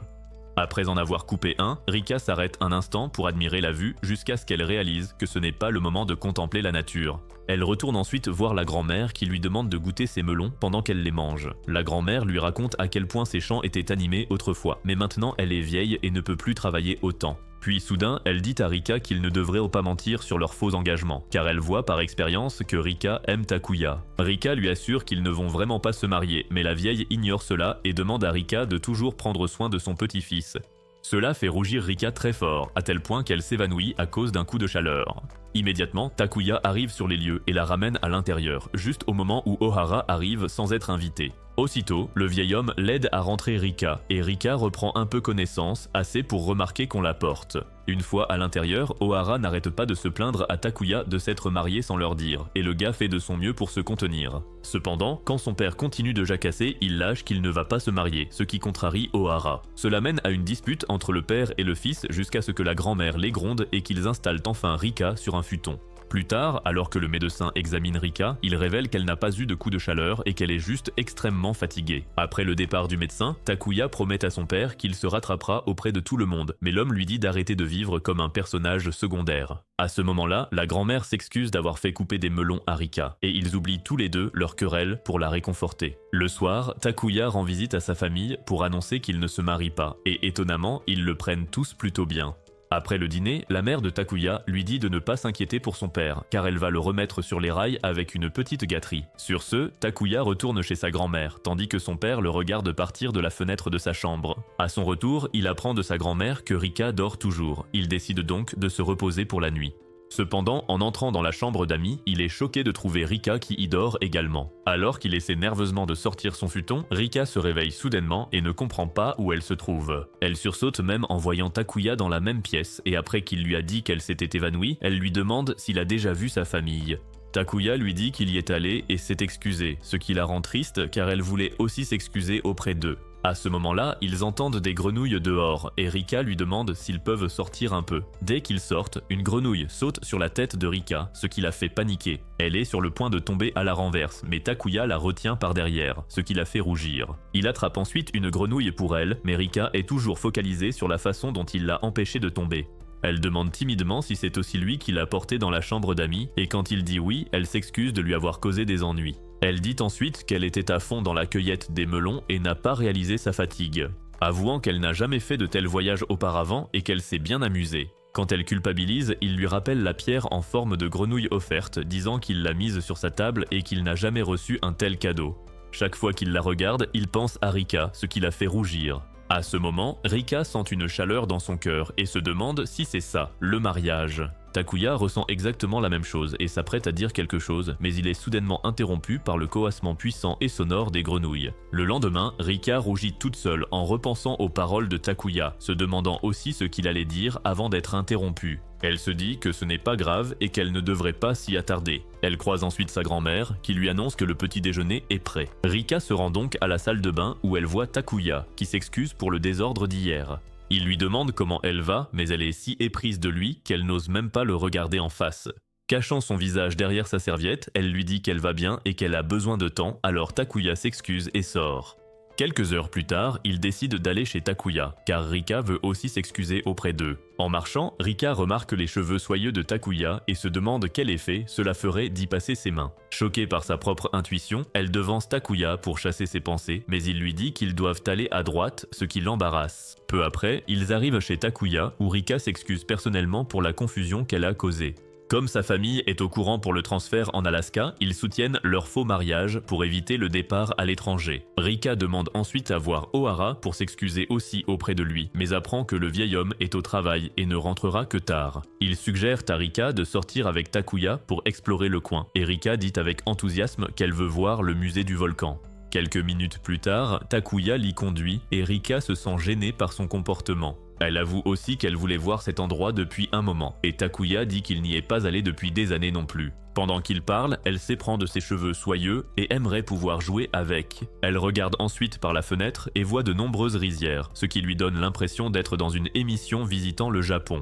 Après en avoir coupé un, Rika s'arrête un instant pour admirer la vue jusqu'à ce qu'elle réalise que ce n'est pas le moment de contempler la nature. Elle retourne ensuite voir la grand-mère qui lui demande de goûter ses melons pendant qu'elle les mange. La grand-mère lui raconte à quel point ses champs étaient animés autrefois, mais maintenant elle est vieille et ne peut plus travailler autant. Puis soudain, elle dit à Rika qu'ils ne devraient pas mentir sur leurs faux engagements, car elle voit par expérience que Rika aime Takuya. Rika lui assure qu'ils ne vont vraiment pas se marier, mais la vieille ignore cela et demande à Rika de toujours prendre soin de son petit-fils. Cela fait rougir Rika très fort, à tel point qu'elle s'évanouit à cause d'un coup de chaleur. Immédiatement, Takuya arrive sur les lieux et la ramène à l'intérieur, juste au moment où Ohara arrive sans être invité. Aussitôt, le vieil homme l'aide à rentrer Rika, et Rika reprend un peu connaissance, assez pour remarquer qu'on la porte. Une fois à l'intérieur, Ohara n'arrête pas de se plaindre à Takuya de s'être marié sans leur dire, et le gars fait de son mieux pour se contenir. Cependant, quand son père continue de jacasser, il lâche qu'il ne va pas se marier, ce qui contrarie Ohara. Cela mène à une dispute entre le père et le fils jusqu'à ce que la grand-mère les gronde et qu'ils installent enfin Rika sur un futon. Plus tard, alors que le médecin examine Rika, il révèle qu'elle n'a pas eu de coup de chaleur et qu'elle est juste extrêmement fatiguée. Après le départ du médecin, Takuya promet à son père qu'il se rattrapera auprès de tout le monde, mais l'homme lui dit d'arrêter de vivre comme un personnage secondaire. À ce moment-là, la grand-mère s'excuse d'avoir fait couper des melons à Rika, et ils oublient tous les deux leur querelle pour la réconforter. Le soir, Takuya rend visite à sa famille pour annoncer qu'il ne se marie pas, et étonnamment, ils le prennent tous plutôt bien. Après le dîner, la mère de Takuya lui dit de ne pas s'inquiéter pour son père, car elle va le remettre sur les rails avec une petite gâterie. Sur ce, Takuya retourne chez sa grand-mère, tandis que son père le regarde partir de la fenêtre de sa chambre. À son retour, il apprend de sa grand-mère que Rika dort toujours. Il décide donc de se reposer pour la nuit. Cependant, en entrant dans la chambre d'amis, il est choqué de trouver Rika qui y dort également. Alors qu'il essaie nerveusement de sortir son futon, Rika se réveille soudainement et ne comprend pas où elle se trouve. Elle sursaute même en voyant Takuya dans la même pièce, et après qu'il lui a dit qu'elle s'était évanouie, elle lui demande s'il a déjà vu sa famille. Takuya lui dit qu'il y est allé et s'est excusé, ce qui la rend triste car elle voulait aussi s'excuser auprès d'eux. À ce moment-là, ils entendent des grenouilles dehors et Rika lui demande s'ils peuvent sortir un peu. Dès qu'ils sortent, une grenouille saute sur la tête de Rika, ce qui la fait paniquer. Elle est sur le point de tomber à la renverse, mais Takuya la retient par derrière, ce qui la fait rougir. Il attrape ensuite une grenouille pour elle, mais Rika est toujours focalisée sur la façon dont il l'a empêchée de tomber. Elle demande timidement si c'est aussi lui qui l'a portée dans la chambre d'amis, et quand il dit oui, elle s'excuse de lui avoir causé des ennuis. Elle dit ensuite qu'elle était à fond dans la cueillette des melons et n'a pas réalisé sa fatigue, avouant qu'elle n'a jamais fait de tel voyage auparavant et qu'elle s'est bien amusée. Quand elle culpabilise, il lui rappelle la pierre en forme de grenouille offerte, disant qu'il l'a mise sur sa table et qu'il n'a jamais reçu un tel cadeau. Chaque fois qu'il la regarde, il pense à Rika, ce qui la fait rougir. À ce moment, Rika sent une chaleur dans son cœur et se demande si c'est ça, le mariage. Takuya ressent exactement la même chose et s'apprête à dire quelque chose, mais il est soudainement interrompu par le coassement puissant et sonore des grenouilles. Le lendemain, Rika rougit toute seule en repensant aux paroles de Takuya, se demandant aussi ce qu'il allait dire avant d'être interrompue. Elle se dit que ce n'est pas grave et qu'elle ne devrait pas s'y attarder. Elle croise ensuite sa grand-mère, qui lui annonce que le petit déjeuner est prêt. Rika se rend donc à la salle de bain où elle voit Takuya, qui s'excuse pour le désordre d'hier. Il lui demande comment elle va, mais elle est si éprise de lui qu'elle n'ose même pas le regarder en face. Cachant son visage derrière sa serviette, elle lui dit qu'elle va bien et qu'elle a besoin de temps, alors Takuya s'excuse et sort. Quelques heures plus tard, ils décident d'aller chez Takuya, car Rika veut aussi s'excuser auprès d'eux. En marchant, Rika remarque les cheveux soyeux de Takuya et se demande quel effet cela ferait d'y passer ses mains. Choquée par sa propre intuition, elle devance Takuya pour chasser ses pensées, mais il lui dit qu'ils doivent aller à droite, ce qui l'embarrasse. Peu après, ils arrivent chez Takuya, où Rika s'excuse personnellement pour la confusion qu'elle a causée. Comme sa famille est au courant pour le transfert en Alaska, ils soutiennent leur faux mariage pour éviter le départ à l'étranger. Rika demande ensuite à voir Ohara pour s'excuser aussi auprès de lui, mais apprend que le vieil homme est au travail et ne rentrera que tard. Il suggère à Rika de sortir avec Takuya pour explorer le coin, et Rika dit avec enthousiasme qu'elle veut voir le musée du volcan. Quelques minutes plus tard, Takuya l'y conduit et Rika se sent gênée par son comportement. Elle avoue aussi qu'elle voulait voir cet endroit depuis un moment, et Takuya dit qu'il n'y est pas allé depuis des années non plus. Pendant qu'il parle, elle s'éprend de ses cheveux soyeux et aimerait pouvoir jouer avec. Elle regarde ensuite par la fenêtre et voit de nombreuses rizières, ce qui lui donne l'impression d'être dans une émission visitant le Japon.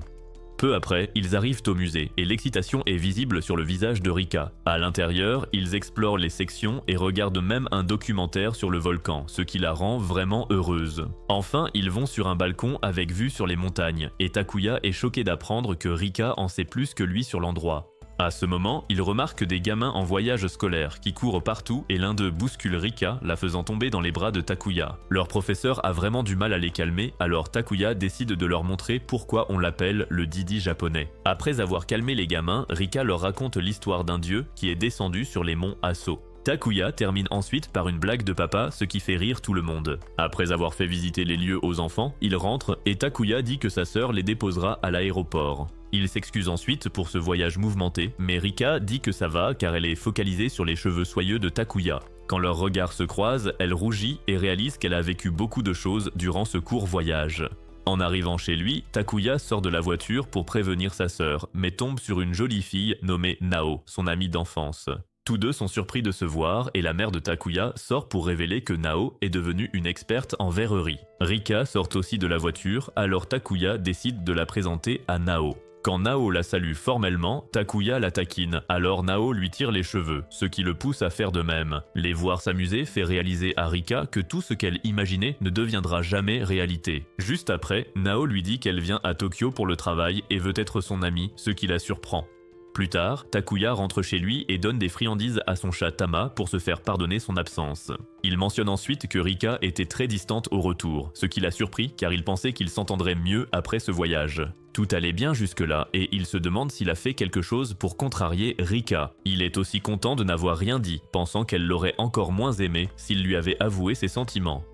Peu après, ils arrivent au musée et l'excitation est visible sur le visage de Rika. À l'intérieur, ils explorent les sections et regardent même un documentaire sur le volcan, ce qui la rend vraiment heureuse. Enfin, ils vont sur un balcon avec vue sur les montagnes et Takuya est choqué d'apprendre que Rika en sait plus que lui sur l'endroit. À ce moment, il remarque des gamins en voyage scolaire qui courent partout et l'un d'eux bouscule Rika, la faisant tomber dans les bras de Takuya. Leur professeur a vraiment du mal à les calmer, alors Takuya décide de leur montrer pourquoi on l'appelle le Didi japonais. Après avoir calmé les gamins, Rika leur raconte l'histoire d'un dieu qui est descendu sur les monts Aso. Takuya termine ensuite par une blague de papa, ce qui fait rire tout le monde. Après avoir fait visiter les lieux aux enfants, il rentre et Takuya dit que sa sœur les déposera à l'aéroport. Il s'excuse ensuite pour ce voyage mouvementé, mais Rika dit que ça va car elle est focalisée sur les cheveux soyeux de Takuya. Quand leurs regards se croisent, elle rougit et réalise qu'elle a vécu beaucoup de choses durant ce court voyage. En arrivant chez lui, Takuya sort de la voiture pour prévenir sa sœur, mais tombe sur une jolie fille nommée Nao, son amie d'enfance. Tous deux sont surpris de se voir et la mère de Takuya sort pour révéler que Nao est devenue une experte en verrerie. Rika sort aussi de la voiture, alors Takuya décide de la présenter à Nao. Quand Nao la salue formellement, Takuya la taquine, alors Nao lui tire les cheveux, ce qui le pousse à faire de même. Les voir s'amuser fait réaliser à Rika que tout ce qu'elle imaginait ne deviendra jamais réalité. Juste après, Nao lui dit qu'elle vient à Tokyo pour le travail et veut être son amie, ce qui la surprend. Plus tard, Takuya rentre chez lui et donne des friandises à son chat Tama pour se faire pardonner son absence. Il mentionne ensuite que Rika était très distante au retour, ce qui l'a surpris car il pensait qu'il s'entendrait mieux après ce voyage. Tout allait bien jusque-là et il se demande s'il a fait quelque chose pour contrarier Rika. Il est aussi content de n'avoir rien dit, pensant qu'elle l'aurait encore moins aimé s'il lui avait avoué ses sentiments.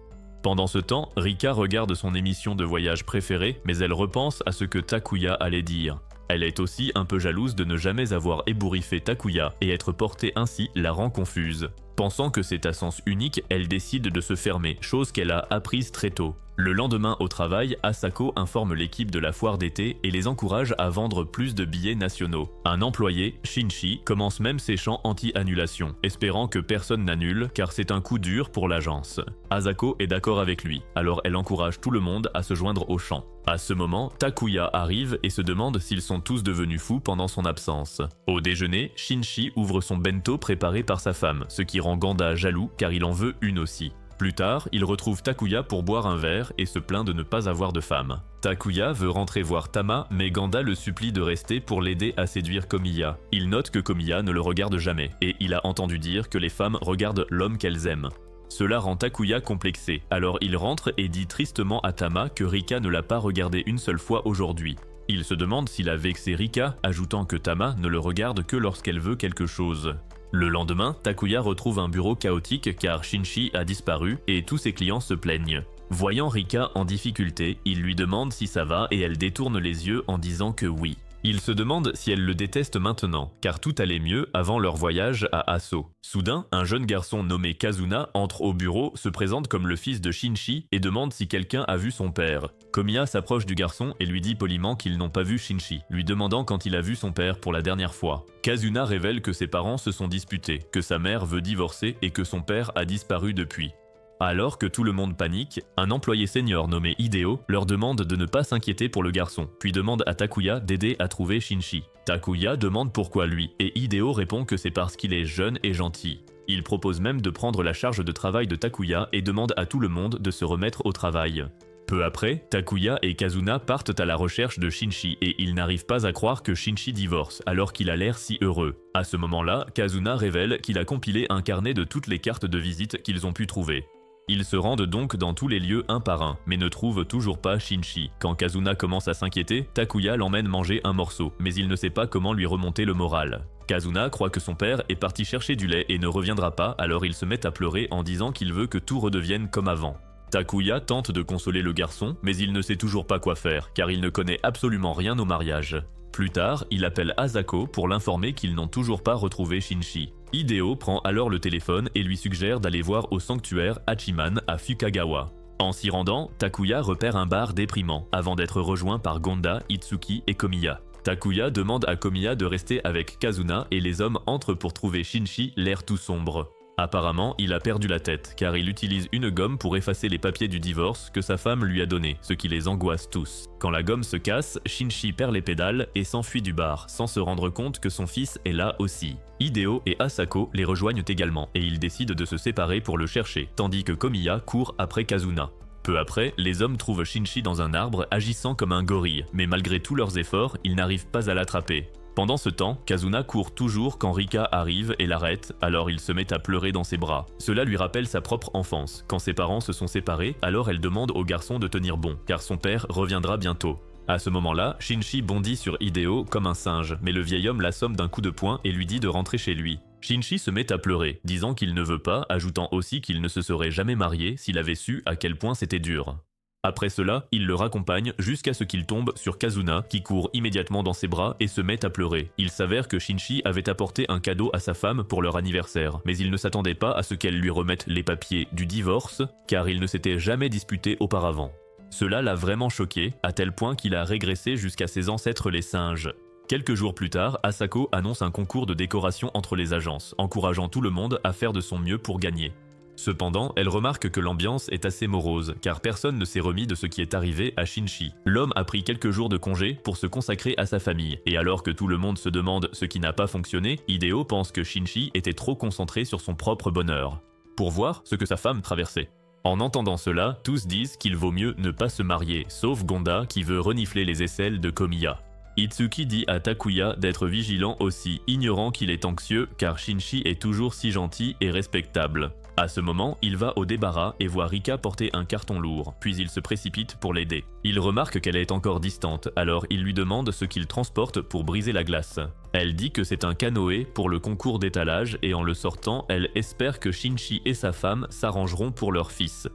Pendant ce temps, Rika regarde son émission de voyage préférée, mais elle repense à ce que Takuya allait dire. Elle est aussi un peu jalouse de ne jamais avoir ébouriffé Takuya et être portée ainsi la rend confuse. Pensant que c'est à sens unique, elle décide de se fermer, chose qu'elle a apprise très tôt. Le lendemain au travail, Asako informe l'équipe de la foire d'été et les encourage à vendre plus de billets nationaux. Un employé, Shinshi, commence même ses chants anti-annulation, espérant que personne n'annule car c'est un coup dur pour l'agence. Asako est d'accord avec lui, alors elle encourage tout le monde à se joindre au chant. À ce moment, Takuya arrive et se demande s'ils sont tous devenus fous pendant son absence. Au déjeuner, Shinshi ouvre son bento préparé par sa femme, ce qui rend Ganda jaloux car il en veut une aussi. Plus tard, il retrouve Takuya pour boire un verre et se plaint de ne pas avoir de femme. Takuya veut rentrer voir Tama, mais Ganda le supplie de rester pour l'aider à séduire Komiya. Il note que Komiya ne le regarde jamais, et il a entendu dire que les femmes regardent l'homme qu'elles aiment. Cela rend Takuya complexé, alors il rentre et dit tristement à Tama que Rika ne l'a pas regardé une seule fois aujourd'hui. Il se demande s'il a vexé Rika, ajoutant que Tama ne le regarde que lorsqu'elle veut quelque chose. Le lendemain, Takuya retrouve un bureau chaotique car Shinshi a disparu et tous ses clients se plaignent. Voyant Rika en difficulté, il lui demande si ça va et elle détourne les yeux en disant que oui. Il se demande si elle le déteste maintenant, car tout allait mieux avant leur voyage à Aso. Soudain, un jeune garçon nommé Kazuna entre au bureau, se présente comme le fils de Shinshi et demande si quelqu'un a vu son père. Komiya s'approche du garçon et lui dit poliment qu'ils n'ont pas vu Shinshi, lui demandant quand il a vu son père pour la dernière fois. Kazuna révèle que ses parents se sont disputés, que sa mère veut divorcer et que son père a disparu depuis. Alors que tout le monde panique, un employé senior nommé Hideo leur demande de ne pas s'inquiéter pour le garçon, puis demande à Takuya d'aider à trouver Shinshi. Takuya demande pourquoi lui, et Hideo répond que c'est parce qu'il est jeune et gentil. Il propose même de prendre la charge de travail de Takuya et demande à tout le monde de se remettre au travail. Peu après, Takuya et Kazuna partent à la recherche de Shinshi et ils n'arrivent pas à croire que Shinshi divorce alors qu'il a l'air si heureux. À ce moment-là, Kazuna révèle qu'il a compilé un carnet de toutes les cartes de visite qu'ils ont pu trouver. Ils se rendent donc dans tous les lieux un par un, mais ne trouvent toujours pas Shinshi. Quand Kazuna commence à s'inquiéter, Takuya l'emmène manger un morceau, mais il ne sait pas comment lui remonter le moral. Kazuna croit que son père est parti chercher du lait et ne reviendra pas, alors il se met à pleurer en disant qu'il veut que tout redevienne comme avant. Takuya tente de consoler le garçon, mais il ne sait toujours pas quoi faire, car il ne connaît absolument rien au mariage. Plus tard, il appelle Asako pour l'informer qu'ils n'ont toujours pas retrouvé Shinshi. Hideo prend alors le téléphone et lui suggère d'aller voir au sanctuaire Hachiman à Fukagawa. En s'y rendant, Takuya repère un bar déprimant, avant d'être rejoint par Gonda, Itsuki et Komiya. Takuya demande à Komiya de rester avec Kazuna et les hommes entrent pour trouver Shinshi, l'air tout sombre. Apparemment, il a perdu la tête, car il utilise une gomme pour effacer les papiers du divorce que sa femme lui a donné, ce qui les angoisse tous. Quand la gomme se casse, Shinji perd les pédales et s'enfuit du bar, sans se rendre compte que son fils est là aussi. Hideo et Asako les rejoignent également, et ils décident de se séparer pour le chercher, tandis que Komiya court après Kazuna. Peu après, les hommes trouvent Shinji dans un arbre agissant comme un gorille, mais malgré tous leurs efforts, ils n'arrivent pas à l'attraper. Pendant ce temps, Kazuna court toujours quand Rika arrive et l'arrête, alors il se met à pleurer dans ses bras. Cela lui rappelle sa propre enfance. Quand ses parents se sont séparés, alors elle demande au garçon de tenir bon, car son père reviendra bientôt. À ce moment-là, Shinji bondit sur Hideo comme un singe, mais le vieil homme l'assomme d'un coup de poing et lui dit de rentrer chez lui. Shinji se met à pleurer, disant qu'il ne veut pas, ajoutant aussi qu'il ne se serait jamais marié s'il avait su à quel point c'était dur. Après cela, il le raccompagne jusqu'à ce qu'il tombe sur Kazuna, qui court immédiatement dans ses bras et se met à pleurer. Il s'avère que Shinji avait apporté un cadeau à sa femme pour leur anniversaire, mais il ne s'attendait pas à ce qu'elle lui remette les papiers du divorce, car il ne s'était jamais disputé auparavant. Cela l'a vraiment choqué, à tel point qu'il a régressé jusqu'à ses ancêtres les singes. Quelques jours plus tard, Asako annonce un concours de décoration entre les agences, encourageant tout le monde à faire de son mieux pour gagner. Cependant, elle remarque que l'ambiance est assez morose, car personne ne s'est remis de ce qui est arrivé à Shinji. L'homme a pris quelques jours de congé pour se consacrer à sa famille, et alors que tout le monde se demande ce qui n'a pas fonctionné, Hideo pense que Shinji était trop concentré sur son propre bonheur, pour voir ce que sa femme traversait. En entendant cela, tous disent qu'il vaut mieux ne pas se marier, sauf Gonda qui veut renifler les aisselles de Komiya. Itsuki dit à Takuya d'être vigilant aussi, ignorant qu'il est anxieux car Shinji est toujours si gentil et respectable. À ce moment, il va au débarras et voit Rika porter un carton lourd, puis il se précipite pour l'aider. Il remarque qu'elle est encore distante, alors il lui demande ce qu'il transporte pour briser la glace. Elle dit que c'est un canoë pour le concours d'étalage et en le sortant, elle espère que Shinji et sa femme s'arrangeront pour leur fils.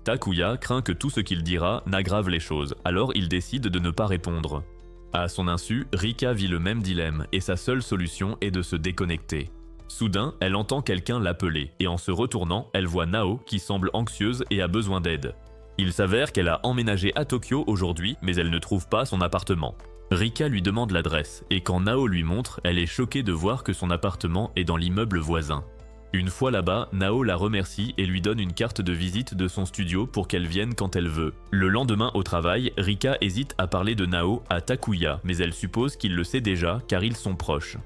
Takuya craint que tout ce qu'il dira n'aggrave les choses, alors il décide de ne pas répondre. À son insu, Rika vit le même dilemme et sa seule solution est de se déconnecter. Soudain, elle entend quelqu'un l'appeler et en se retournant, elle voit Nao qui semble anxieuse et a besoin d'aide. Il s'avère qu'elle a emménagé à Tokyo aujourd'hui, mais elle ne trouve pas son appartement. Rika lui demande l'adresse et quand Nao lui montre, elle est choquée de voir que son appartement est dans l'immeuble voisin. Une fois là-bas, Nao la remercie et lui donne une carte de visite de son studio pour qu'elle vienne quand elle veut. Le lendemain au travail, Rika hésite à parler de Nao à Takuya, mais elle suppose qu'il le sait déjà car ils sont proches.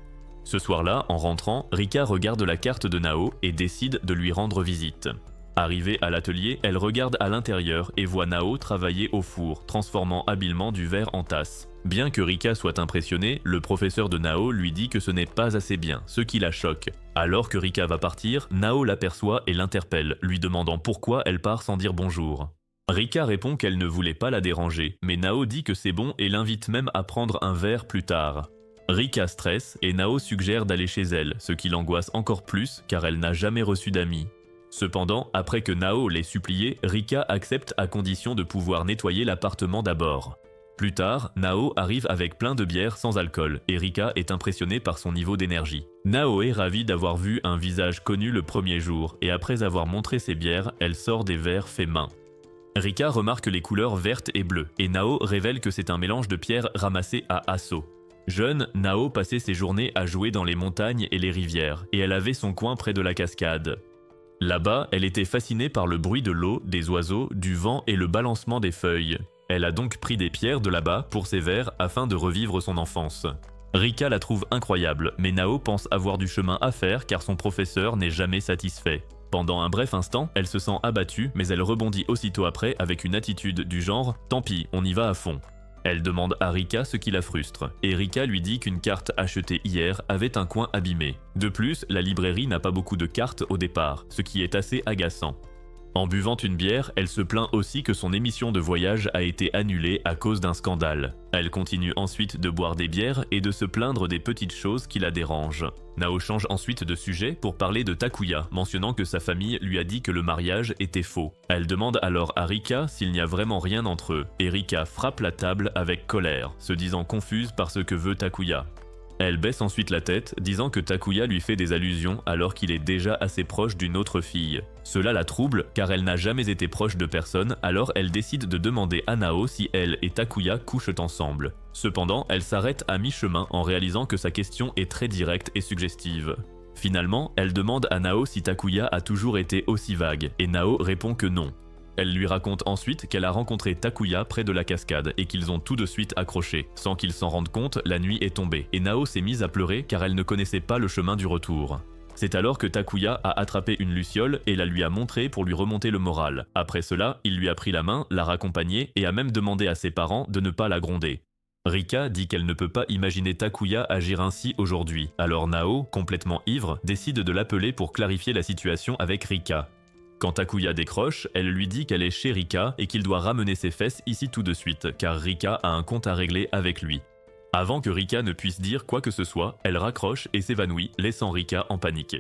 Ce soir-là, en rentrant, Rika regarde la carte de Nao et décide de lui rendre visite. Arrivée à l'atelier, elle regarde à l'intérieur et voit Nao travailler au four, transformant habilement du verre en tasse. Bien que Rika soit impressionnée, le professeur de Nao lui dit que ce n'est pas assez bien, ce qui la choque. Alors que Rika va partir, Nao l'aperçoit et l'interpelle, lui demandant pourquoi elle part sans dire bonjour. Rika répond qu'elle ne voulait pas la déranger, mais Nao dit que c'est bon et l'invite même à prendre un verre plus tard. Rika stresse et Nao suggère d'aller chez elle, ce qui l'angoisse encore plus car elle n'a jamais reçu d'amis. Cependant, après que Nao l'ait supplié, Rika accepte à condition de pouvoir nettoyer l'appartement d'abord. Plus tard, Nao arrive avec plein de bières sans alcool et Rika est impressionnée par son niveau d'énergie. Nao est ravie d'avoir vu un visage connu le premier jour et après avoir montré ses bières, elle sort des verres faits main. Rika remarque les couleurs vertes et bleues et Nao révèle que c'est un mélange de pierres ramassées à Asso. Jeune, Nao passait ses journées à jouer dans les montagnes et les rivières, et elle avait son coin près de la cascade. Là-bas, elle était fascinée par le bruit de l'eau, des oiseaux, du vent et le balancement des feuilles. Elle a donc pris des pierres de là-bas pour ses verres afin de revivre son enfance. Rika la trouve incroyable, mais Nao pense avoir du chemin à faire car son professeur n'est jamais satisfait. Pendant un bref instant, elle se sent abattue, mais elle rebondit aussitôt après avec une attitude du genre « tant pis, on y va à fond ». Elle demande à Rika ce qui la frustre, et Rika lui dit qu'une carte achetée hier avait un coin abîmé. De plus, la librairie n'a pas beaucoup de cartes au départ, ce qui est assez agaçant. En buvant une bière, elle se plaint aussi que son émission de voyage a été annulée à cause d'un scandale. Elle continue ensuite de boire des bières et de se plaindre des petites choses qui la dérangent. Nao change ensuite de sujet pour parler de Takuya, mentionnant que sa famille lui a dit que le mariage était faux. Elle demande alors à Rika s'il n'y a vraiment rien entre eux, et Rika frappe la table avec colère, se disant confuse par ce que veut Takuya. Elle baisse ensuite la tête, disant que Takuya lui fait des allusions alors qu'il est déjà assez proche d'une autre fille. Cela la trouble car elle n'a jamais été proche de personne, alors elle décide de demander à Nao si elle et Takuya couchent ensemble. Cependant, elle s'arrête à mi-chemin en réalisant que sa question est très directe et suggestive. Finalement, elle demande à Nao si Takuya a toujours été aussi vague, et Nao répond que non. Elle lui raconte ensuite qu'elle a rencontré Takuya près de la cascade et qu'ils ont tout de suite accroché. Sans qu'ils s'en rendent compte, la nuit est tombée, et Nao s'est mise à pleurer car elle ne connaissait pas le chemin du retour. C'est alors que Takuya a attrapé une luciole et la lui a montrée pour lui remonter le moral. Après cela, il lui a pris la main, l'a raccompagnée et a même demandé à ses parents de ne pas la gronder. Rika dit qu'elle ne peut pas imaginer Takuya agir ainsi aujourd'hui. Alors Nao, complètement ivre, décide de l'appeler pour clarifier la situation avec Rika. Quand Takuya décroche, elle lui dit qu'elle est chez Rika et qu'il doit ramener ses fesses ici tout de suite, car Rika a un compte à régler avec lui. Avant que Rika ne puisse dire quoi que ce soit, elle raccroche et s'évanouit, laissant Rika en panique.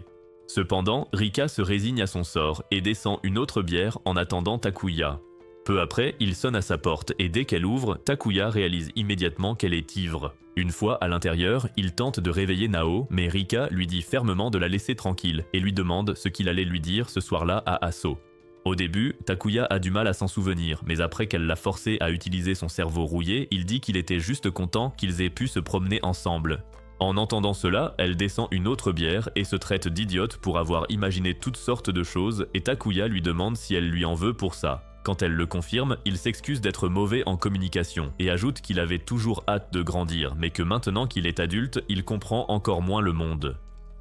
Cependant, Rika se résigne à son sort et descend une autre bière en attendant Takuya. Peu après, il sonne à sa porte et dès qu'elle ouvre, Takuya réalise immédiatement qu'elle est ivre. Une fois à l'intérieur, il tente de réveiller Nao, mais Rika lui dit fermement de la laisser tranquille et lui demande ce qu'il allait lui dire ce soir-là à Asso. Au début, Takuya a du mal à s'en souvenir, mais après qu'elle l'a forcé à utiliser son cerveau rouillé, il dit qu'il était juste content qu'ils aient pu se promener ensemble. En entendant cela, elle descend une autre bière et se traite d'idiote pour avoir imaginé toutes sortes de choses et Takuya lui demande si elle lui en veut pour ça. Quand elle le confirme, il s'excuse d'être mauvais en communication et ajoute qu'il avait toujours hâte de grandir, mais que maintenant qu'il est adulte, il comprend encore moins le monde.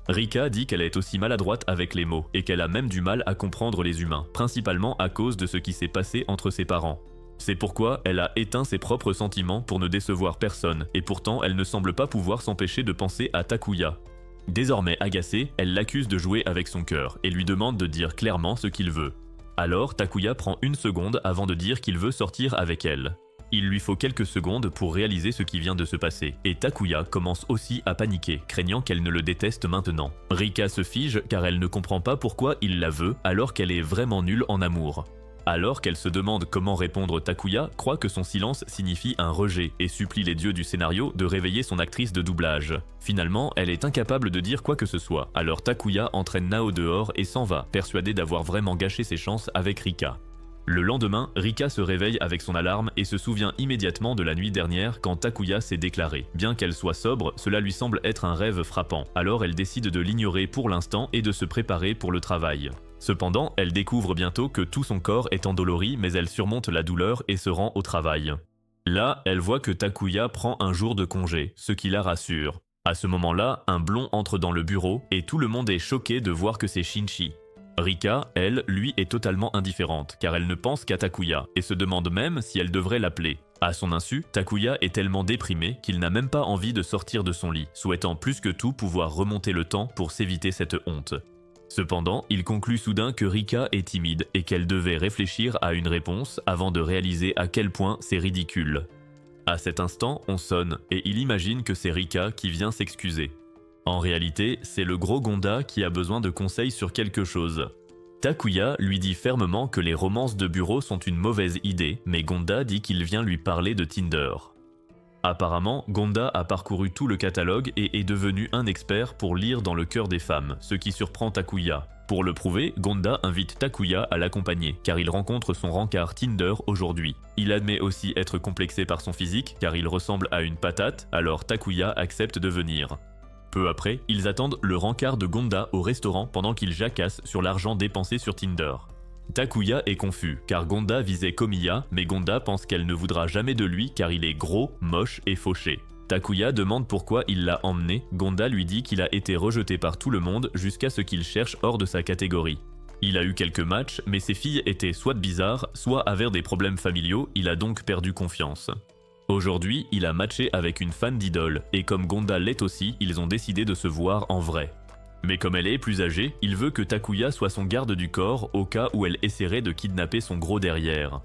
Rika dit qu'elle est aussi maladroite avec les mots et qu'elle a même du mal à comprendre les humains, principalement à cause de ce qui s'est passé entre ses parents. C'est pourquoi elle a éteint ses propres sentiments pour ne décevoir personne, et pourtant elle ne semble pas pouvoir s'empêcher de penser à Takuya. Désormais agacée, elle l'accuse de jouer avec son cœur et lui demande de dire clairement ce qu'il veut. Alors Takuya prend une seconde avant de dire qu'il veut sortir avec elle. Il lui faut quelques secondes pour réaliser ce qui vient de se passer, et Takuya commence aussi à paniquer, craignant qu'elle ne le déteste maintenant. Rika se fige car elle ne comprend pas pourquoi il la veut alors qu'elle est vraiment nulle en amour. Alors qu'elle se demande comment répondre, Takuya croit que son silence signifie un rejet et supplie les dieux du scénario de réveiller son actrice de doublage. Finalement, elle est incapable de dire quoi que ce soit, alors Takuya entraîne Nao dehors et s'en va, persuadée d'avoir vraiment gâché ses chances avec Rika. Le lendemain, Rika se réveille avec son alarme et se souvient immédiatement de la nuit dernière quand Takuya s'est déclaré. Bien qu'elle soit sobre, cela lui semble être un rêve frappant, alors elle décide de l'ignorer pour l'instant et de se préparer pour le travail. Cependant, elle découvre bientôt que tout son corps est endolori, mais elle surmonte la douleur et se rend au travail. Là, elle voit que Takuya prend un jour de congé, ce qui la rassure. À ce moment-là, un blond entre dans le bureau et tout le monde est choqué de voir que c'est Shinji. Rika, elle, lui, est totalement indifférente, car elle ne pense qu'à Takuya, et se demande même si elle devrait l'appeler. À son insu, Takuya est tellement déprimé qu'il n'a même pas envie de sortir de son lit, souhaitant plus que tout pouvoir remonter le temps pour s'éviter cette honte. Cependant, il conclut soudain que Rika est timide et qu'elle devait réfléchir à une réponse avant de réaliser à quel point c'est ridicule. À cet instant, on sonne, et il imagine que c'est Rika qui vient s'excuser. En réalité, c'est le gros Gonda qui a besoin de conseils sur quelque chose. Takuya lui dit fermement que les romances de bureau sont une mauvaise idée, mais Gonda dit qu'il vient lui parler de Tinder. Apparemment, Gonda a parcouru tout le catalogue et est devenu un expert pour lire dans le cœur des femmes, ce qui surprend Takuya. Pour le prouver, Gonda invite Takuya à l'accompagner, car il rencontre son rencard Tinder aujourd'hui. Il admet aussi être complexé par son physique, car il ressemble à une patate, alors Takuya accepte de venir. Peu après, ils attendent le rencard de Gonda au restaurant pendant qu'il jacasse sur l'argent dépensé sur Tinder. Takuya est confus, car Gonda visait Komiya, mais Gonda pense qu'elle ne voudra jamais de lui car il est gros, moche et fauché. Takuya demande pourquoi il l'a emmené, Gonda lui dit qu'il a été rejeté par tout le monde jusqu'à ce qu'il cherche hors de sa catégorie. Il a eu quelques matchs, mais ses filles étaient soit bizarres, soit avaient des problèmes familiaux, il a donc perdu confiance. Aujourd'hui, il a matché avec une fan d'idole, et comme Gonda l'est aussi, ils ont décidé de se voir en vrai. Mais comme elle est plus âgée, il veut que Takuya soit son garde du corps au cas où elle essaierait de kidnapper son gros derrière.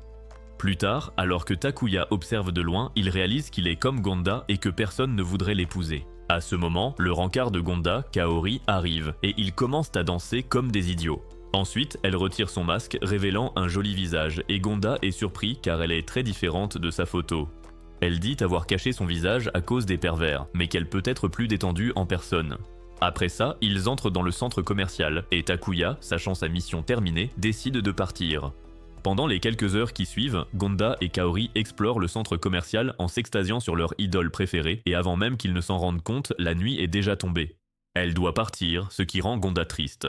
Plus tard, alors que Takuya observe de loin, il réalise qu'il est comme Gonda et que personne ne voudrait l'épouser. À ce moment, le rencard de Gonda, Kaori, arrive, et ils commencent à danser comme des idiots. Ensuite, elle retire son masque, révélant un joli visage, et Gonda est surpris car elle est très différente de sa photo. Elle dit avoir caché son visage à cause des pervers, mais qu'elle peut être plus détendue en personne. Après ça, ils entrent dans le centre commercial, et Takuya, sachant sa mission terminée, décide de partir. Pendant les quelques heures qui suivent, Gonda et Kaori explorent le centre commercial en s'extasiant sur leur idole préférée, et avant même qu'ils ne s'en rendent compte, la nuit est déjà tombée. Elle doit partir, ce qui rend Gonda triste.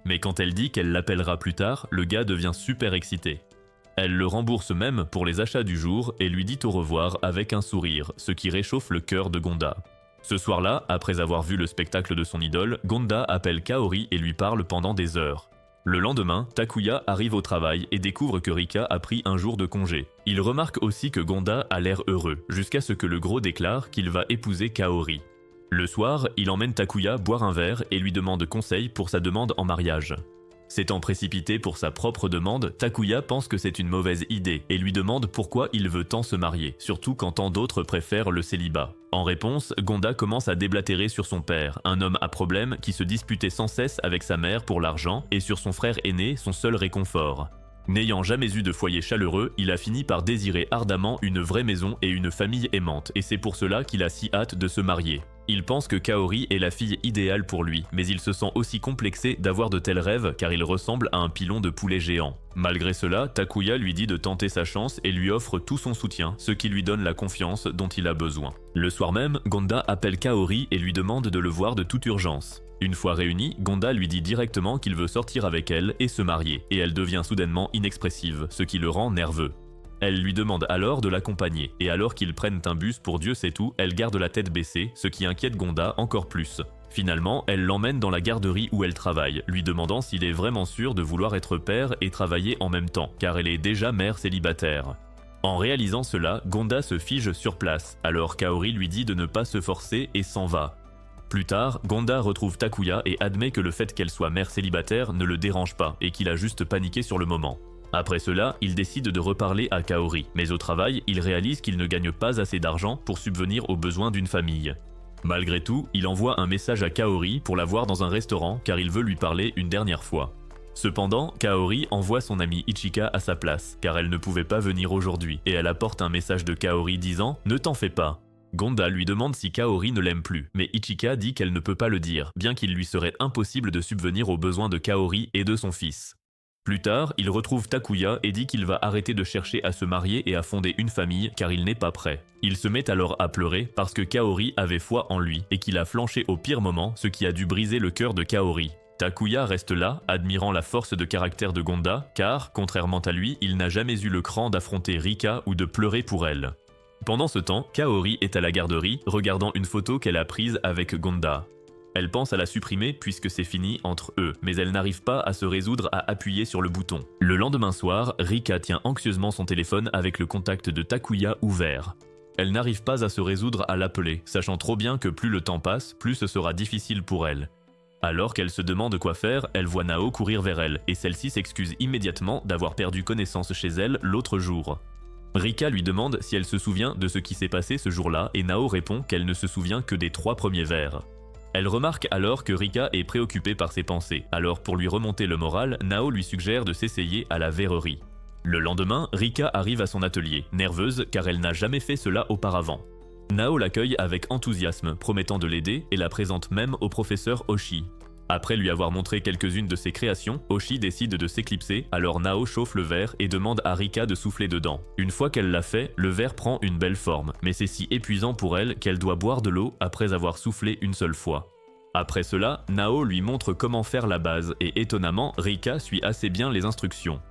Mais quand elle dit qu'elle l'appellera plus tard, le gars devient super excité. Elle le rembourse même pour les achats du jour et lui dit au revoir avec un sourire, ce qui réchauffe le cœur de Gonda. Ce soir-là, après avoir vu le spectacle de son idole, Gonda appelle Kaori et lui parle pendant des heures. Le lendemain, Takuya arrive au travail et découvre que Rika a pris un jour de congé. Il remarque aussi que Gonda a l'air heureux, jusqu'à ce que le gros déclare qu'il va épouser Kaori. Le soir, il emmène Takuya boire un verre et lui demande conseil pour sa demande en mariage. S'étant précipité pour sa propre demande, Takuya pense que c'est une mauvaise idée et lui demande pourquoi il veut tant se marier, surtout quand tant d'autres préfèrent le célibat. En réponse, Gonda commence à déblatérer sur son père, un homme à problème qui se disputait sans cesse avec sa mère pour l'argent, et sur son frère aîné, son seul réconfort. N'ayant jamais eu de foyer chaleureux, il a fini par désirer ardemment une vraie maison et une famille aimante, et c'est pour cela qu'il a si hâte de se marier. Il pense que Kaori est la fille idéale pour lui, mais il se sent aussi complexé d'avoir de tels rêves car il ressemble à un pilon de poulet géant. Malgré cela, Takuya lui dit de tenter sa chance et lui offre tout son soutien, ce qui lui donne la confiance dont il a besoin. Le soir même, Gonda appelle Kaori et lui demande de le voir de toute urgence. Une fois réunis, Gonda lui dit directement qu'il veut sortir avec elle et se marier, et elle devient soudainement inexpressive, ce qui le rend nerveux. Elle lui demande alors de l'accompagner, et alors qu'ils prennent un bus pour Dieu sait où, elle garde la tête baissée, ce qui inquiète Gonda encore plus. Finalement, elle l'emmène dans la garderie où elle travaille, lui demandant s'il est vraiment sûr de vouloir être père et travailler en même temps, car elle est déjà mère célibataire. En réalisant cela, Gonda se fige sur place, alors Kaori lui dit de ne pas se forcer et s'en va. Plus tard, Gonda retrouve Takuya et admet que le fait qu'elle soit mère célibataire ne le dérange pas et qu'il a juste paniqué sur le moment. Après cela, il décide de reparler à Kaori, mais au travail, il réalise qu'il ne gagne pas assez d'argent pour subvenir aux besoins d'une famille. Malgré tout, il envoie un message à Kaori pour la voir dans un restaurant car il veut lui parler une dernière fois. Cependant, Kaori envoie son amie Ichika à sa place, car elle ne pouvait pas venir aujourd'hui, et elle apporte un message de Kaori disant « Ne t'en fais pas ». Gonda lui demande si Kaori ne l'aime plus, mais Ichika dit qu'elle ne peut pas le dire, bien qu'il lui serait impossible de subvenir aux besoins de Kaori et de son fils. Plus tard, il retrouve Takuya et dit qu'il va arrêter de chercher à se marier et à fonder une famille car il n'est pas prêt. Il se met alors à pleurer parce que Kaori avait foi en lui et qu'il a flanché au pire moment, ce qui a dû briser le cœur de Kaori. Takuya reste là, admirant la force de caractère de Gonda, car, contrairement à lui, il n'a jamais eu le cran d'affronter Rika ou de pleurer pour elle. Pendant ce temps, Kaori est à la garderie, regardant une photo qu'elle a prise avec Gonda. Elle pense à la supprimer puisque c'est fini entre eux, mais elle n'arrive pas à se résoudre à appuyer sur le bouton. Le lendemain soir, Rika tient anxieusement son téléphone avec le contact de Takuya ouvert. Elle n'arrive pas à se résoudre à l'appeler, sachant trop bien que plus le temps passe, plus ce sera difficile pour elle. Alors qu'elle se demande quoi faire, elle voit Nao courir vers elle, et celle-ci s'excuse immédiatement d'avoir perdu connaissance chez elle l'autre jour. Rika lui demande si elle se souvient de ce qui s'est passé ce jour-là, et Nao répond qu'elle ne se souvient que des 3 premiers vers. Elle remarque alors que Rika est préoccupée par ses pensées, alors pour lui remonter le moral, Nao lui suggère de s'essayer à la verrerie. Le lendemain, Rika arrive à son atelier, nerveuse car elle n'a jamais fait cela auparavant. Nao l'accueille avec enthousiasme, promettant de l'aider et la présente même au professeur Oshi. Après lui avoir montré quelques-unes de ses créations, Oshi décide de s'éclipser, alors Nao chauffe le verre et demande à Rika de souffler dedans. Une fois qu'elle l'a fait, le verre prend une belle forme, mais c'est si épuisant pour elle qu'elle doit boire de l'eau après avoir soufflé une seule fois. Après cela, Nao lui montre comment faire la base et étonnamment, Rika suit assez bien les instructions.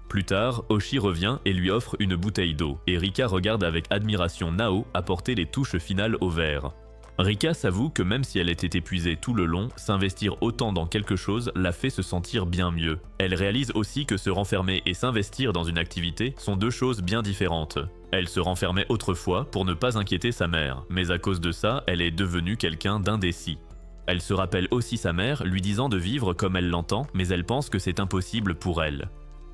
Plus tard, Oshi revient et lui offre une bouteille d'eau, et Rika regarde avec admiration Nao apporter les touches finales au verre. Rika s'avoue que même si elle était épuisée tout le long, s'investir autant dans quelque chose la fait se sentir bien mieux. Elle réalise aussi que se renfermer et s'investir dans une activité sont 2 choses bien différentes. Elle se renfermait autrefois pour ne pas inquiéter sa mère, mais à cause de ça, elle est devenue quelqu'un d'indécis. Elle se rappelle aussi sa mère lui disant de vivre comme elle l'entend, mais elle pense que c'est impossible pour elle.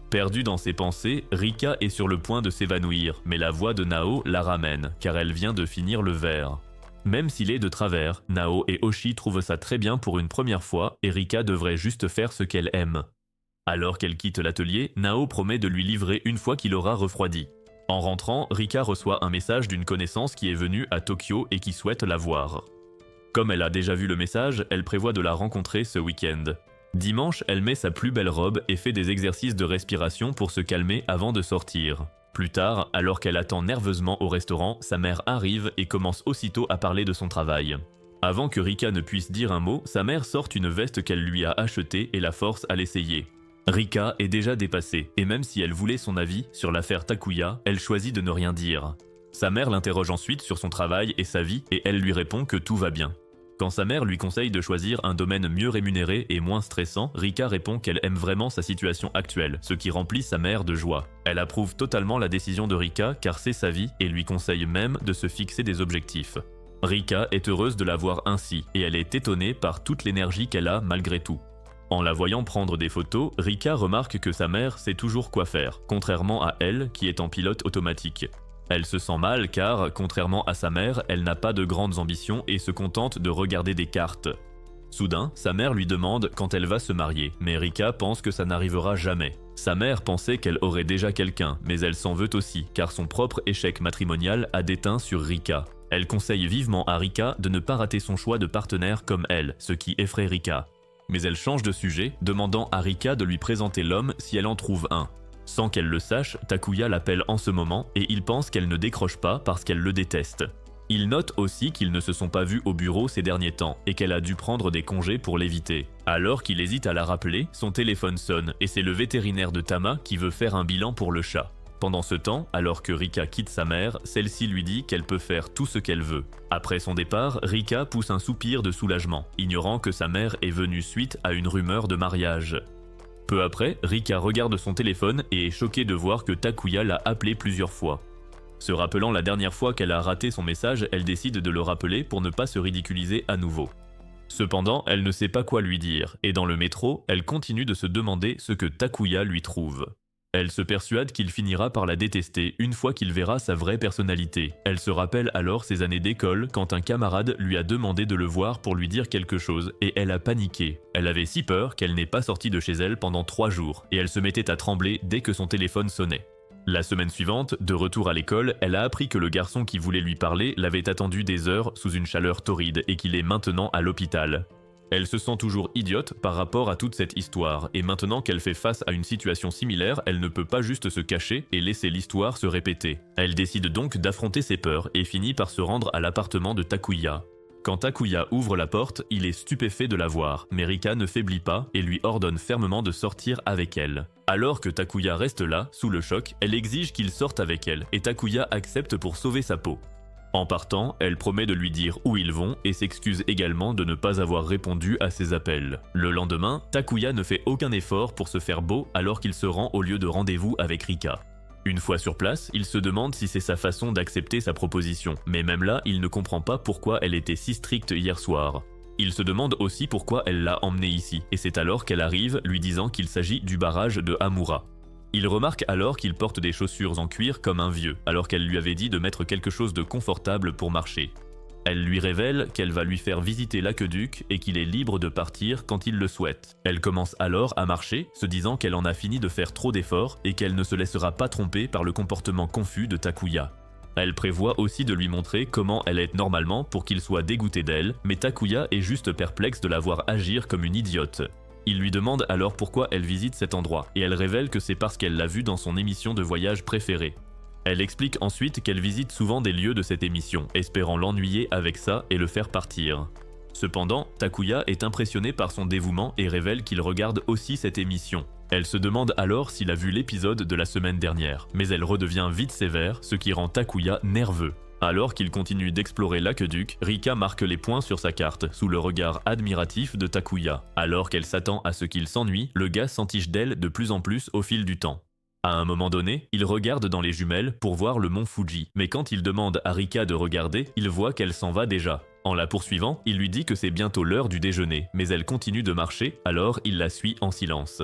Perdue dans ses pensées, Rika est sur le point de s'évanouir, mais la voix de Nao la ramène, car elle vient de finir le verre. Même s'il est de travers, Nao et Oshi trouvent ça très bien pour une première fois, et Rika devrait juste faire ce qu'elle aime. Alors qu'elle quitte l'atelier, Nao promet de lui livrer une fois qu'il aura refroidi. En rentrant, Rika reçoit un message d'une connaissance qui est venue à Tokyo et qui souhaite la voir. Comme elle a déjà vu le message, elle prévoit de la rencontrer ce week-end. Dimanche, elle met sa plus belle robe et fait des exercices de respiration pour se calmer avant de sortir. Plus tard, alors qu'elle attend nerveusement au restaurant, sa mère arrive et commence aussitôt à parler de son travail. Avant que Rika ne puisse dire un mot, sa mère sort une veste qu'elle lui a achetée et la force à l'essayer. Rika est déjà dépassée, et même si elle voulait son avis sur l'affaire Takuya, elle choisit de ne rien dire. Sa mère l'interroge ensuite sur son travail et sa vie, et elle lui répond que tout va bien. Quand sa mère lui conseille de choisir un domaine mieux rémunéré et moins stressant, Rika répond qu'elle aime vraiment sa situation actuelle, ce qui remplit sa mère de joie. Elle approuve totalement la décision de Rika car c'est sa vie et lui conseille même de se fixer des objectifs. Rika est heureuse de la voir ainsi, et elle est étonnée par toute l'énergie qu'elle a malgré tout. En la voyant prendre des photos, Rika remarque que sa mère sait toujours quoi faire, contrairement à elle qui est en pilote automatique. Elle se sent mal car, contrairement à sa mère, elle n'a pas de grandes ambitions et se contente de regarder des cartes. Soudain, sa mère lui demande quand elle va se marier, mais Rika pense que ça n'arrivera jamais. Sa mère pensait qu'elle aurait déjà quelqu'un, mais elle s'en veut aussi, car son propre échec matrimonial a déteint sur Rika. Elle conseille vivement à Rika de ne pas rater son choix de partenaire comme elle, ce qui effraie Rika. Mais elle change de sujet, demandant à Rika de lui présenter l'homme si elle en trouve un. Sans qu'elle le sache, Takuya l'appelle en ce moment et il pense qu'elle ne décroche pas parce qu'elle le déteste. Il note aussi qu'ils ne se sont pas vus au bureau ces derniers temps et qu'elle a dû prendre des congés pour l'éviter. Alors qu'il hésite à la rappeler, son téléphone sonne et c'est le vétérinaire de Tama qui veut faire un bilan pour le chat. Pendant ce temps, alors que Rika quitte sa mère, celle-ci lui dit qu'elle peut faire tout ce qu'elle veut. Après son départ, Rika pousse un soupir de soulagement, ignorant que sa mère est venue suite à une rumeur de mariage. Peu après, Rika regarde son téléphone et est choquée de voir que Takuya l'a appelée plusieurs fois. Se rappelant la dernière fois qu'elle a raté son message, elle décide de le rappeler pour ne pas se ridiculiser à nouveau. Cependant, elle ne sait pas quoi lui dire, et dans le métro, elle continue de se demander ce que Takuya lui trouve. Elle se persuade qu'il finira par la détester une fois qu'il verra sa vraie personnalité. Elle se rappelle alors ses années d'école quand un camarade lui a demandé de le voir pour lui dire quelque chose et elle a paniqué. Elle avait si peur qu'elle n'est pas sortie de chez elle pendant 3 jours et elle se mettait à trembler dès que son téléphone sonnait. La semaine suivante, de retour à l'école, elle a appris que le garçon qui voulait lui parler l'avait attendu des heures sous une chaleur torride et qu'il est maintenant à l'hôpital. Elle se sent toujours idiote par rapport à toute cette histoire, et maintenant qu'elle fait face à une situation similaire, elle ne peut pas juste se cacher et laisser l'histoire se répéter. Elle décide donc d'affronter ses peurs et finit par se rendre à l'appartement de Takuya. Quand Takuya ouvre la porte, il est stupéfait de la voir, mais Rika ne faiblit pas et lui ordonne fermement de sortir avec elle. Alors que Takuya reste là, sous le choc, elle exige qu'il sorte avec elle, et Takuya accepte pour sauver sa peau. En partant, elle promet de lui dire où ils vont et s'excuse également de ne pas avoir répondu à ses appels. Le lendemain, Takuya ne fait aucun effort pour se faire beau alors qu'il se rend au lieu de rendez-vous avec Rika. Une fois sur place, il se demande si c'est sa façon d'accepter sa proposition, mais même là, il ne comprend pas pourquoi elle était si stricte hier soir. Il se demande aussi pourquoi elle l'a emmené ici, et c'est alors qu'elle arrive lui disant qu'il s'agit du barrage de Hamura. Il remarque alors qu'il porte des chaussures en cuir comme un vieux, alors qu'elle lui avait dit de mettre quelque chose de confortable pour marcher. Elle lui révèle qu'elle va lui faire visiter l'aqueduc et qu'il est libre de partir quand il le souhaite. Elle commence alors à marcher, se disant qu'elle en a fini de faire trop d'efforts et qu'elle ne se laissera pas tromper par le comportement confus de Takuya. Elle prévoit aussi de lui montrer comment elle est normalement pour qu'il soit dégoûté d'elle, mais Takuya est juste perplexe de la voir agir comme une idiote. Il lui demande alors pourquoi elle visite cet endroit, et elle révèle que c'est parce qu'elle l'a vu dans son émission de voyage préférée. Elle explique ensuite qu'elle visite souvent des lieux de cette émission, espérant l'ennuyer avec ça et le faire partir. Cependant, Takuya est impressionné par son dévouement et révèle qu'il regarde aussi cette émission. Elle se demande alors s'il a vu l'épisode de la semaine dernière, mais elle redevient vite sévère, ce qui rend Takuya nerveux. Alors qu'il continue d'explorer l'aqueduc, Rika marque les points sur sa carte, sous le regard admiratif de Takuya. Alors qu'elle s'attend à ce qu'il s'ennuie, le gars s'entiche d'elle de plus en plus au fil du temps. À un moment donné, il regarde dans les jumelles pour voir le mont Fuji, mais quand il demande à Rika de regarder, il voit qu'elle s'en va déjà. En la poursuivant, il lui dit que c'est bientôt l'heure du déjeuner, mais elle continue de marcher, alors il la suit en silence.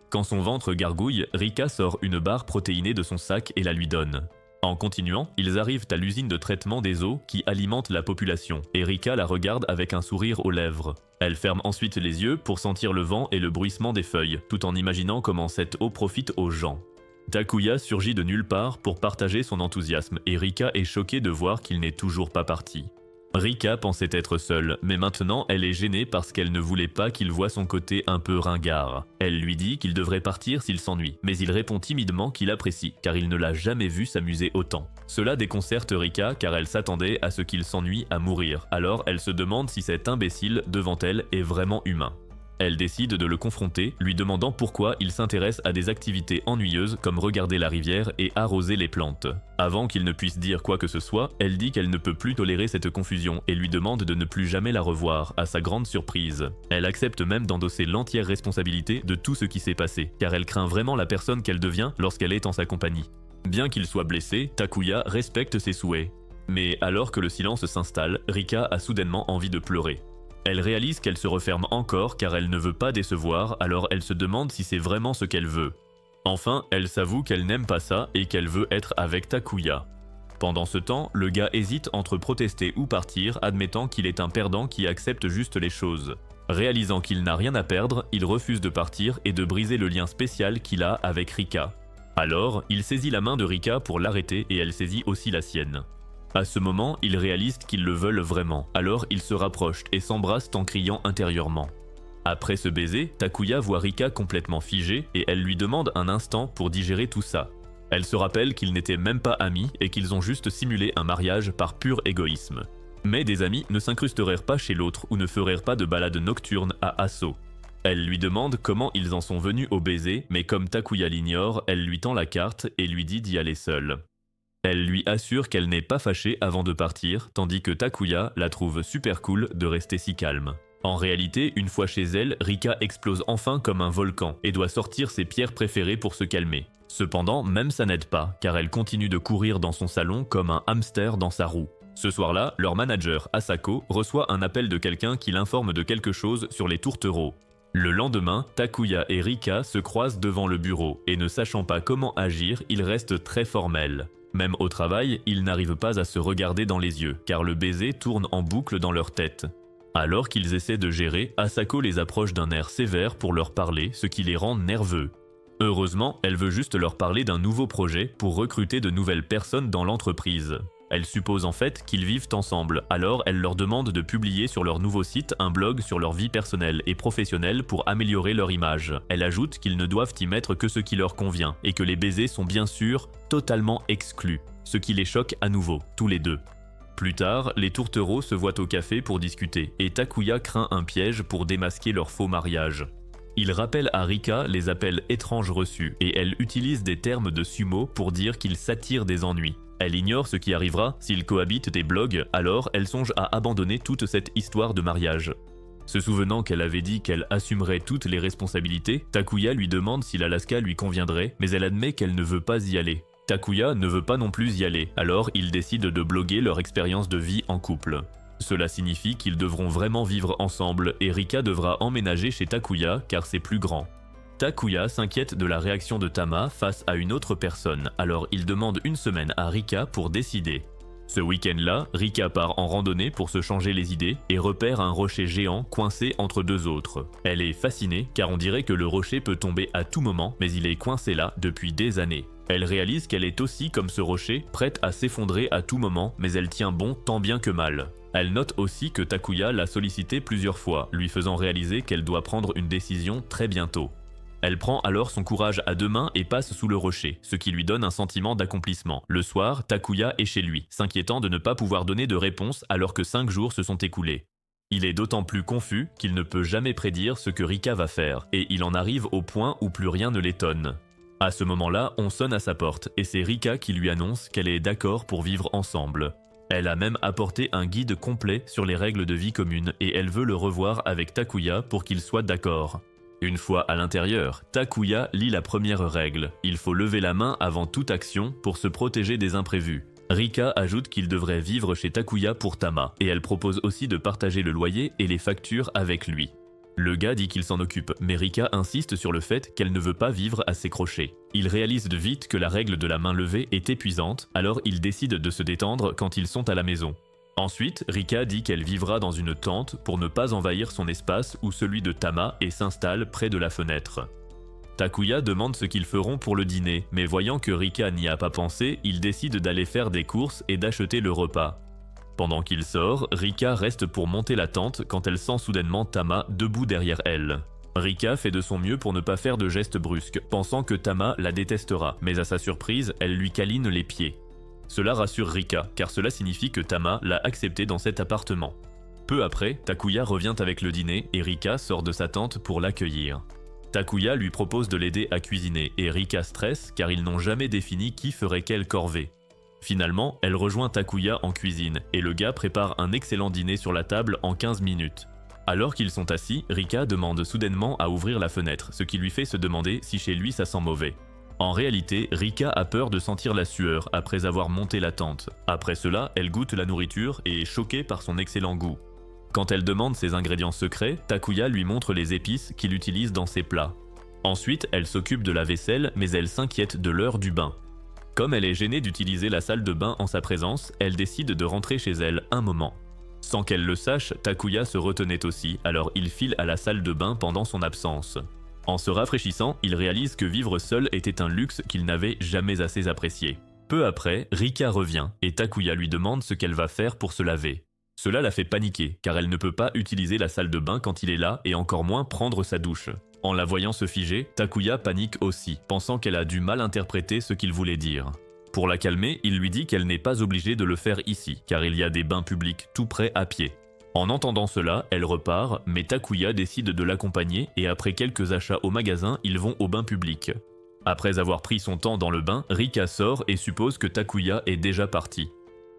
Quand son ventre gargouille, Rika sort une barre protéinée de son sac et la lui donne. En continuant, ils arrivent à l'usine de traitement des eaux qui alimente la population, et Rika la regarde avec un sourire aux lèvres. Elle ferme ensuite les yeux pour sentir le vent et le bruissement des feuilles, tout en imaginant comment cette eau profite aux gens. Takuya surgit de nulle part pour partager son enthousiasme, et Rika est choquée de voir qu'il n'est toujours pas parti. Rika pensait être seule, mais maintenant elle est gênée parce qu'elle ne voulait pas qu'il voie son côté un peu ringard. Elle lui dit qu'il devrait partir s'il s'ennuie, mais il répond timidement qu'il apprécie, car il ne l'a jamais vu s'amuser autant. Cela déconcerte Rika car elle s'attendait à ce qu'il s'ennuie à mourir, alors elle se demande si cet imbécile devant elle est vraiment humain. Elle décide de le confronter, lui demandant pourquoi il s'intéresse à des activités ennuyeuses comme regarder la rivière et arroser les plantes. Avant qu'il ne puisse dire quoi que ce soit, elle dit qu'elle ne peut plus tolérer cette confusion et lui demande de ne plus jamais la revoir, à sa grande surprise. Elle accepte même d'endosser l'entière responsabilité de tout ce qui s'est passé, car elle craint vraiment la personne qu'elle devient lorsqu'elle est en sa compagnie. Bien qu'il soit blessé, Takuya respecte ses souhaits. Mais alors que le silence s'installe, Rika a soudainement envie de pleurer. Elle réalise qu'elle se referme encore car elle ne veut pas décevoir, alors elle se demande si c'est vraiment ce qu'elle veut. Enfin, elle s'avoue qu'elle n'aime pas ça et qu'elle veut être avec Takuya. Pendant ce temps, le gars hésite entre protester ou partir, admettant qu'il est un perdant qui accepte juste les choses. Réalisant qu'il n'a rien à perdre, il refuse de partir et de briser le lien spécial qu'il a avec Rika. Alors, il saisit la main de Rika pour l'arrêter et elle saisit aussi la sienne. À ce moment, ils réalisent qu'ils le veulent vraiment, alors ils se rapprochent et s'embrassent en criant intérieurement. Après ce baiser, Takuya voit Rika complètement figée et elle lui demande un instant pour digérer tout ça. Elle se rappelle qu'ils n'étaient même pas amis et qu'ils ont juste simulé un mariage par pur égoïsme. Mais des amis ne s'incrusteraient pas chez l'autre ou ne feraient pas de balade nocturne à Asso. Elle lui demande comment ils en sont venus au baiser, mais comme Takuya l'ignore, elle lui tend la carte et lui dit d'y aller seule. Elle lui assure qu'elle n'est pas fâchée avant de partir, tandis que Takuya la trouve super cool de rester si calme. En réalité, une fois chez elle, Rika explose enfin comme un volcan et doit sortir ses pierres préférées pour se calmer. Cependant, même ça n'aide pas, car elle continue de courir dans son salon comme un hamster dans sa roue. Ce soir-là, leur manager, Asako, reçoit un appel de quelqu'un qui l'informe de quelque chose sur les tourtereaux. Le lendemain, Takuya et Rika se croisent devant le bureau, et ne sachant pas comment agir, ils restent très formels. Même au travail, ils n'arrivent pas à se regarder dans les yeux, car le baiser tourne en boucle dans leur tête. Alors qu'ils essaient de gérer, Asako les approche d'un air sévère pour leur parler, ce qui les rend nerveux. Heureusement, elle veut juste leur parler d'un nouveau projet pour recruter de nouvelles personnes dans l'entreprise. Elle suppose en fait qu'ils vivent ensemble, alors elle leur demande de publier sur leur nouveau site un blog sur leur vie personnelle et professionnelle pour améliorer leur image. Elle ajoute qu'ils ne doivent y mettre que ce qui leur convient, et que les baisers sont bien sûr totalement exclus, ce qui les choque à nouveau, tous les deux. Plus tard, les tourtereaux se voient au café pour discuter, et Takuya craint un piège pour démasquer leur faux mariage. Il rappelle à Rika les appels étranges reçus, et elle utilise des termes de sumo pour dire qu'ils s'attirent des ennuis. Elle ignore ce qui arrivera s'ils cohabitent des blogs, alors elle songe à abandonner toute cette histoire de mariage. Se souvenant qu'elle avait dit qu'elle assumerait toutes les responsabilités, Takuya lui demande si l'Alaska lui conviendrait, mais elle admet qu'elle ne veut pas y aller. Takuya ne veut pas non plus y aller, alors ils décident de bloguer leur expérience de vie en couple. Cela signifie qu'ils devront vraiment vivre ensemble et Rika devra emménager chez Takuya car c'est plus grand. Takuya s'inquiète de la réaction de Tama face à une autre personne, alors il demande une semaine à Rika pour décider. Ce week-end-là, Rika part en randonnée pour se changer les idées et repère un rocher géant coincé entre deux autres. Elle est fascinée car on dirait que le rocher peut tomber à tout moment, mais il est coincé là depuis des années. Elle réalise qu'elle est aussi comme ce rocher, prête à s'effondrer à tout moment, mais elle tient bon tant bien que mal. Elle note aussi que Takuya l'a sollicité plusieurs fois, lui faisant réaliser qu'elle doit prendre une décision très bientôt. Elle prend alors son courage à deux mains et passe sous le rocher, ce qui lui donne un sentiment d'accomplissement. Le soir, Takuya est chez lui, s'inquiétant de ne pas pouvoir donner de réponse alors que 5 jours se sont écoulés. Il est d'autant plus confus qu'il ne peut jamais prédire ce que Rika va faire, et il en arrive au point où plus rien ne l'étonne. À ce moment-là, on sonne à sa porte, et c'est Rika qui lui annonce qu'elle est d'accord pour vivre ensemble. Elle a même apporté un guide complet sur les règles de vie commune, et elle veut le revoir avec Takuya pour qu'ils soient d'accord. Une fois à l'intérieur, Takuya lit la première règle. Il faut lever la main avant toute action pour se protéger des imprévus. Rika ajoute qu'il devrait vivre chez Takuya pour Tama, et elle propose aussi de partager le loyer et les factures avec lui. Le gars dit qu'il s'en occupe, mais Rika insiste sur le fait qu'elle ne veut pas vivre à ses crochets. Il réalise de vite que la règle de la main levée est épuisante, alors il décide de se détendre quand ils sont à la maison. Ensuite, Rika dit qu'elle vivra dans une tente pour ne pas envahir son espace ou celui de Tama et s'installe près de la fenêtre. Takuya demande ce qu'ils feront pour le dîner, mais voyant que Rika n'y a pas pensé, il décide d'aller faire des courses et d'acheter le repas. Pendant qu'il sort, Rika reste pour monter la tente quand elle sent soudainement Tama debout derrière elle. Rika fait de son mieux pour ne pas faire de gestes brusques, pensant que Tama la détestera, mais à sa surprise, elle lui câline les pieds. Cela rassure Rika, car cela signifie que Tama l'a acceptée dans cet appartement. Peu après, Takuya revient avec le dîner et Rika sort de sa tente pour l'accueillir. Takuya lui propose de l'aider à cuisiner et Rika stresse car ils n'ont jamais défini qui ferait quelle corvée. Finalement, elle rejoint Takuya en cuisine et le gars prépare un excellent dîner sur la table en 15 minutes. Alors qu'ils sont assis, Rika demande soudainement à ouvrir la fenêtre, ce qui lui fait se demander si chez lui ça sent mauvais. En réalité, Rika a peur de sentir la sueur après avoir monté la tente. Après cela, elle goûte la nourriture et est choquée par son excellent goût. Quand elle demande ses ingrédients secrets, Takuya lui montre les épices qu'il utilise dans ses plats. Ensuite, elle s'occupe de la vaisselle, mais elle s'inquiète de l'heure du bain. Comme elle est gênée d'utiliser la salle de bain en sa présence, elle décide de rentrer chez elle un moment. Sans qu'elle le sache, Takuya se retenait aussi, alors il file à la salle de bain pendant son absence. En se rafraîchissant, il réalise que vivre seul était un luxe qu'il n'avait jamais assez apprécié. Peu après, Rika revient et Takuya lui demande ce qu'elle va faire pour se laver. Cela la fait paniquer, car elle ne peut pas utiliser la salle de bain quand il est là et encore moins prendre sa douche. En la voyant se figer, Takuya panique aussi, pensant qu'elle a du mal interpréter ce qu'il voulait dire. Pour la calmer, il lui dit qu'elle n'est pas obligée de le faire ici, car il y a des bains publics tout près à pied. En entendant cela, elle repart, mais Takuya décide de l'accompagner et après quelques achats au magasin, ils vont au bain public. Après avoir pris son temps dans le bain, Rika sort et suppose que Takuya est déjà parti.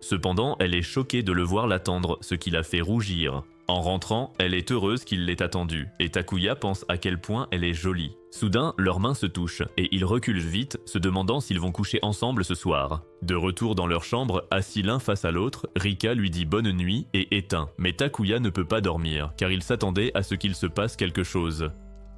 Cependant, elle est choquée de le voir l'attendre, ce qui la fait rougir. En rentrant, elle est heureuse qu'il l'ait attendue, et Takuya pense à quel point elle est jolie. Soudain, leurs mains se touchent, et ils reculent vite, se demandant s'ils vont coucher ensemble ce soir. De retour dans leur chambre, assis l'un face à l'autre, Rika lui dit bonne nuit et éteint, mais Takuya ne peut pas dormir, car il s'attendait à ce qu'il se passe quelque chose.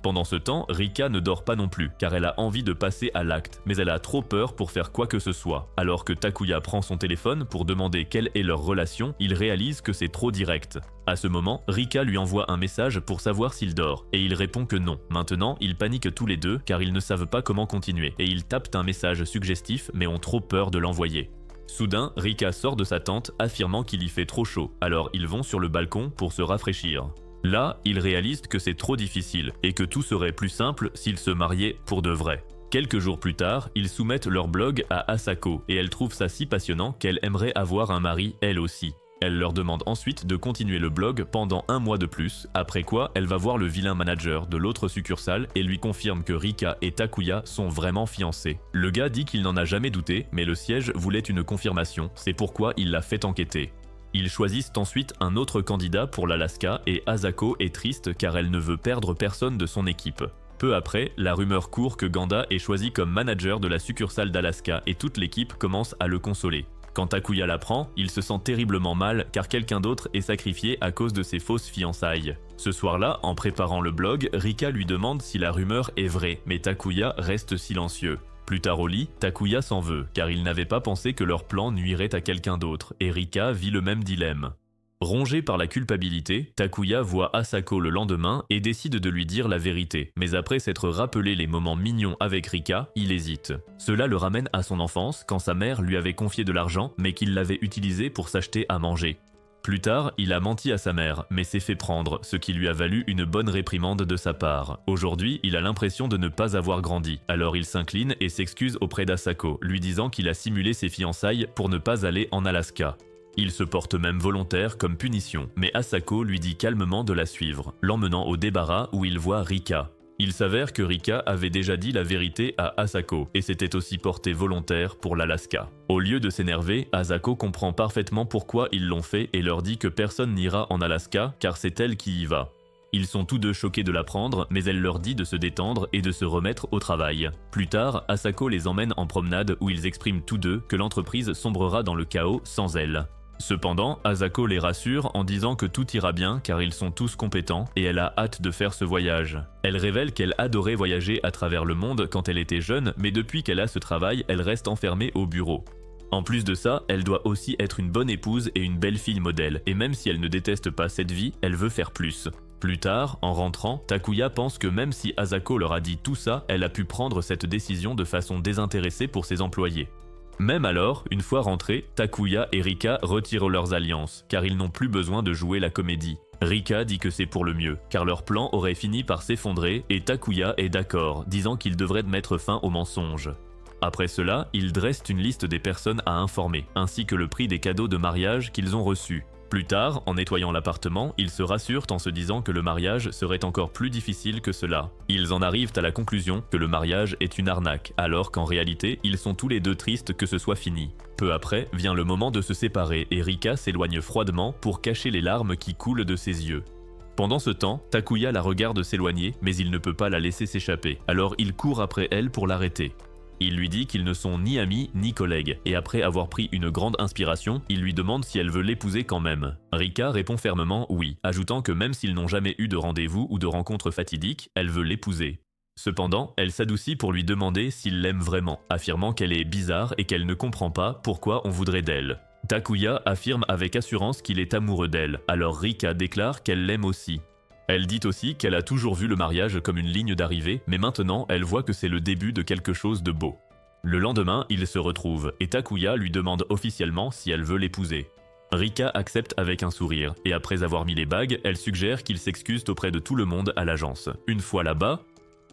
Pendant ce temps, Rika ne dort pas non plus, car elle a envie de passer à l'acte, mais elle a trop peur pour faire quoi que ce soit. Alors que Takuya prend son téléphone pour demander quelle est leur relation, il réalise que c'est trop direct. À ce moment, Rika lui envoie un message pour savoir s'il dort, et il répond que non. Maintenant, ils paniquent tous les deux, car ils ne savent pas comment continuer, et ils tapent un message suggestif, mais ont trop peur de l'envoyer. Soudain, Rika sort de sa tente, affirmant qu'il y fait trop chaud, alors ils vont sur le balcon pour se rafraîchir. Là, ils réalisent que c'est trop difficile et que tout serait plus simple s'ils se mariaient pour de vrai. Quelques jours plus tard, ils soumettent leur blog à Asako et elle trouve ça si passionnant qu'elle aimerait avoir un mari elle aussi. Elle leur demande ensuite de continuer le blog pendant 1 mois de plus, après quoi elle va voir le vilain manager de l'autre succursale et lui confirme que Rika et Takuya sont vraiment fiancés. Le gars dit qu'il n'en a jamais douté, mais le siège voulait une confirmation, c'est pourquoi il l'a fait enquêter. Ils choisissent ensuite un autre candidat pour l'Alaska et Asako est triste car elle ne veut perdre personne de son équipe. Peu après, la rumeur court que Ganda est choisi comme manager de la succursale d'Alaska et toute l'équipe commence à le consoler. Quand Takuya l'apprend, il se sent terriblement mal car quelqu'un d'autre est sacrifié à cause de ses fausses fiançailles. Ce soir-là, en préparant le blog, Rika lui demande si la rumeur est vraie, mais Takuya reste silencieux. Plus tard au lit, Takuya s'en veut, car il n'avait pas pensé que leur plan nuirait à quelqu'un d'autre, et Rika vit le même dilemme. Rongé par la culpabilité, Takuya voit Asako le lendemain et décide de lui dire la vérité, mais après s'être rappelé les moments mignons avec Rika, il hésite. Cela le ramène à son enfance, quand sa mère lui avait confié de l'argent, mais qu'il l'avait utilisé pour s'acheter à manger. Plus tard, il a menti à sa mère, mais s'est fait prendre, ce qui lui a valu une bonne réprimande de sa part. Aujourd'hui, il a l'impression de ne pas avoir grandi, alors il s'incline et s'excuse auprès d'Asako, lui disant qu'il a simulé ses fiançailles pour ne pas aller en Alaska. Il se porte même volontaire comme punition, mais Asako lui dit calmement de la suivre, l'emmenant au débarras où il voit Rika. Il s'avère que Rika avait déjà dit la vérité à Asako et s'était aussi porté volontaire pour l'Alaska. Au lieu de s'énerver, Asako comprend parfaitement pourquoi ils l'ont fait et leur dit que personne n'ira en Alaska car c'est elle qui y va. Ils sont tous deux choqués de l'apprendre, mais elle leur dit de se détendre et de se remettre au travail. Plus tard, Asako les emmène en promenade où ils expriment tous deux que l'entreprise sombrera dans le chaos sans elle. Cependant, Asako les rassure en disant que tout ira bien car ils sont tous compétents et elle a hâte de faire ce voyage. Elle révèle qu'elle adorait voyager à travers le monde quand elle était jeune, mais depuis qu'elle a ce travail, elle reste enfermée au bureau. En plus de ça, elle doit aussi être une bonne épouse et une belle fille modèle, et même si elle ne déteste pas cette vie, elle veut faire plus. Plus tard, en rentrant, Takuya pense que même si Asako leur a dit tout ça, elle a pu prendre cette décision de façon désintéressée pour ses employés. Même alors, une fois rentrés, Takuya et Rika retirent leurs alliances, car ils n'ont plus besoin de jouer la comédie. Rika dit que c'est pour le mieux, car leur plan aurait fini par s'effondrer et Takuya est d'accord, disant qu'il devrait mettre fin au mensonge. Après cela, ils dressent une liste des personnes à informer, ainsi que le prix des cadeaux de mariage qu'ils ont reçus. Plus tard, en nettoyant l'appartement, ils se rassurent en se disant que le mariage serait encore plus difficile que cela. Ils en arrivent à la conclusion que le mariage est une arnaque, alors qu'en réalité, ils sont tous les deux tristes que ce soit fini. Peu après, vient le moment de se séparer et Rika s'éloigne froidement pour cacher les larmes qui coulent de ses yeux. Pendant ce temps, Takuya la regarde s'éloigner, mais il ne peut pas la laisser s'échapper, alors il court après elle pour l'arrêter. Il lui dit qu'ils ne sont ni amis ni collègues, et après avoir pris une grande inspiration, il lui demande si elle veut l'épouser quand même. Rika répond fermement oui, ajoutant que même s'ils n'ont jamais eu de rendez-vous ou de rencontre fatidique, elle veut l'épouser. Cependant, elle s'adoucit pour lui demander s'il l'aime vraiment, affirmant qu'elle est bizarre et qu'elle ne comprend pas pourquoi on voudrait d'elle. Takuya affirme avec assurance qu'il est amoureux d'elle, alors Rika déclare qu'elle l'aime aussi. Elle dit aussi qu'elle a toujours vu le mariage comme une ligne d'arrivée, mais maintenant elle voit que c'est le début de quelque chose de beau. Le lendemain, ils se retrouvent, et Takuya lui demande officiellement si elle veut l'épouser. Rika accepte avec un sourire, et après avoir mis les bagues, elle suggère qu'ils s'excusent auprès de tout le monde à l'agence. Une fois là-bas,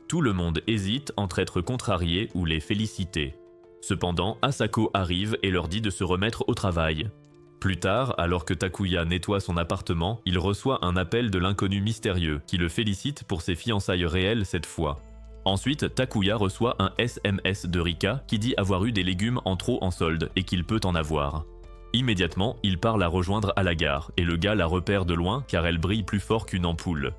tout le monde hésite entre être contrarié ou les féliciter. Cependant, Asako arrive et leur dit de se remettre au travail. Plus tard, alors que Takuya nettoie son appartement, il reçoit un appel de l'inconnu mystérieux, qui le félicite pour ses fiançailles réelles cette fois. Ensuite, Takuya reçoit un SMS de Rika qui dit avoir eu des légumes en trop en solde et qu'il peut en avoir. Immédiatement, il part la rejoindre à la gare, et le gars la repère de loin car elle brille plus fort qu'une ampoule.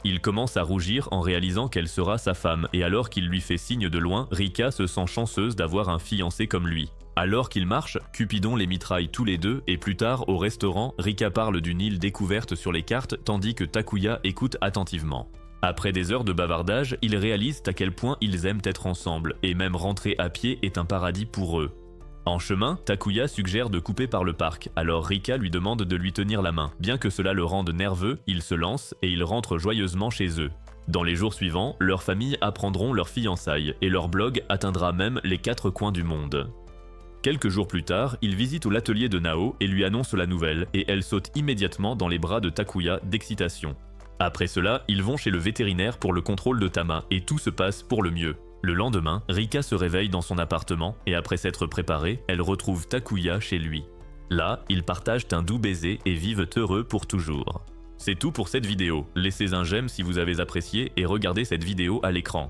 Il commence à rougir en réalisant qu'elle sera sa femme, et alors qu'il lui fait signe de loin, Rika se sent chanceuse d'avoir un fiancé comme lui. Alors qu'ils marchent, Cupidon les mitraille tous les deux et plus tard, au restaurant, Rika parle d'une île découverte sur les cartes tandis que Takuya écoute attentivement. Après des heures de bavardage, ils réalisent à quel point ils aiment être ensemble et même rentrer à pied est un paradis pour eux. En chemin, Takuya suggère de couper par le parc, alors Rika lui demande de lui tenir la main. Bien que cela le rende nerveux, il se lance et ils rentrent joyeusement chez eux. Dans les jours suivants, leurs familles apprendront leurs fiançailles et leur blog atteindra même les 4 coins du monde. Quelques jours plus tard, il visite l'atelier de Nao et lui annonce la nouvelle, et elle saute immédiatement dans les bras de Takuya d'excitation. Après cela, ils vont chez le vétérinaire pour le contrôle de Tama, et tout se passe pour le mieux. Le lendemain, Rika se réveille dans son appartement, et après s'être préparée, elle retrouve Takuya chez lui. Là, ils partagent un doux baiser et vivent heureux pour toujours. C'est tout pour cette vidéo. Laissez un j'aime si vous avez apprécié et regardez cette vidéo à l'écran.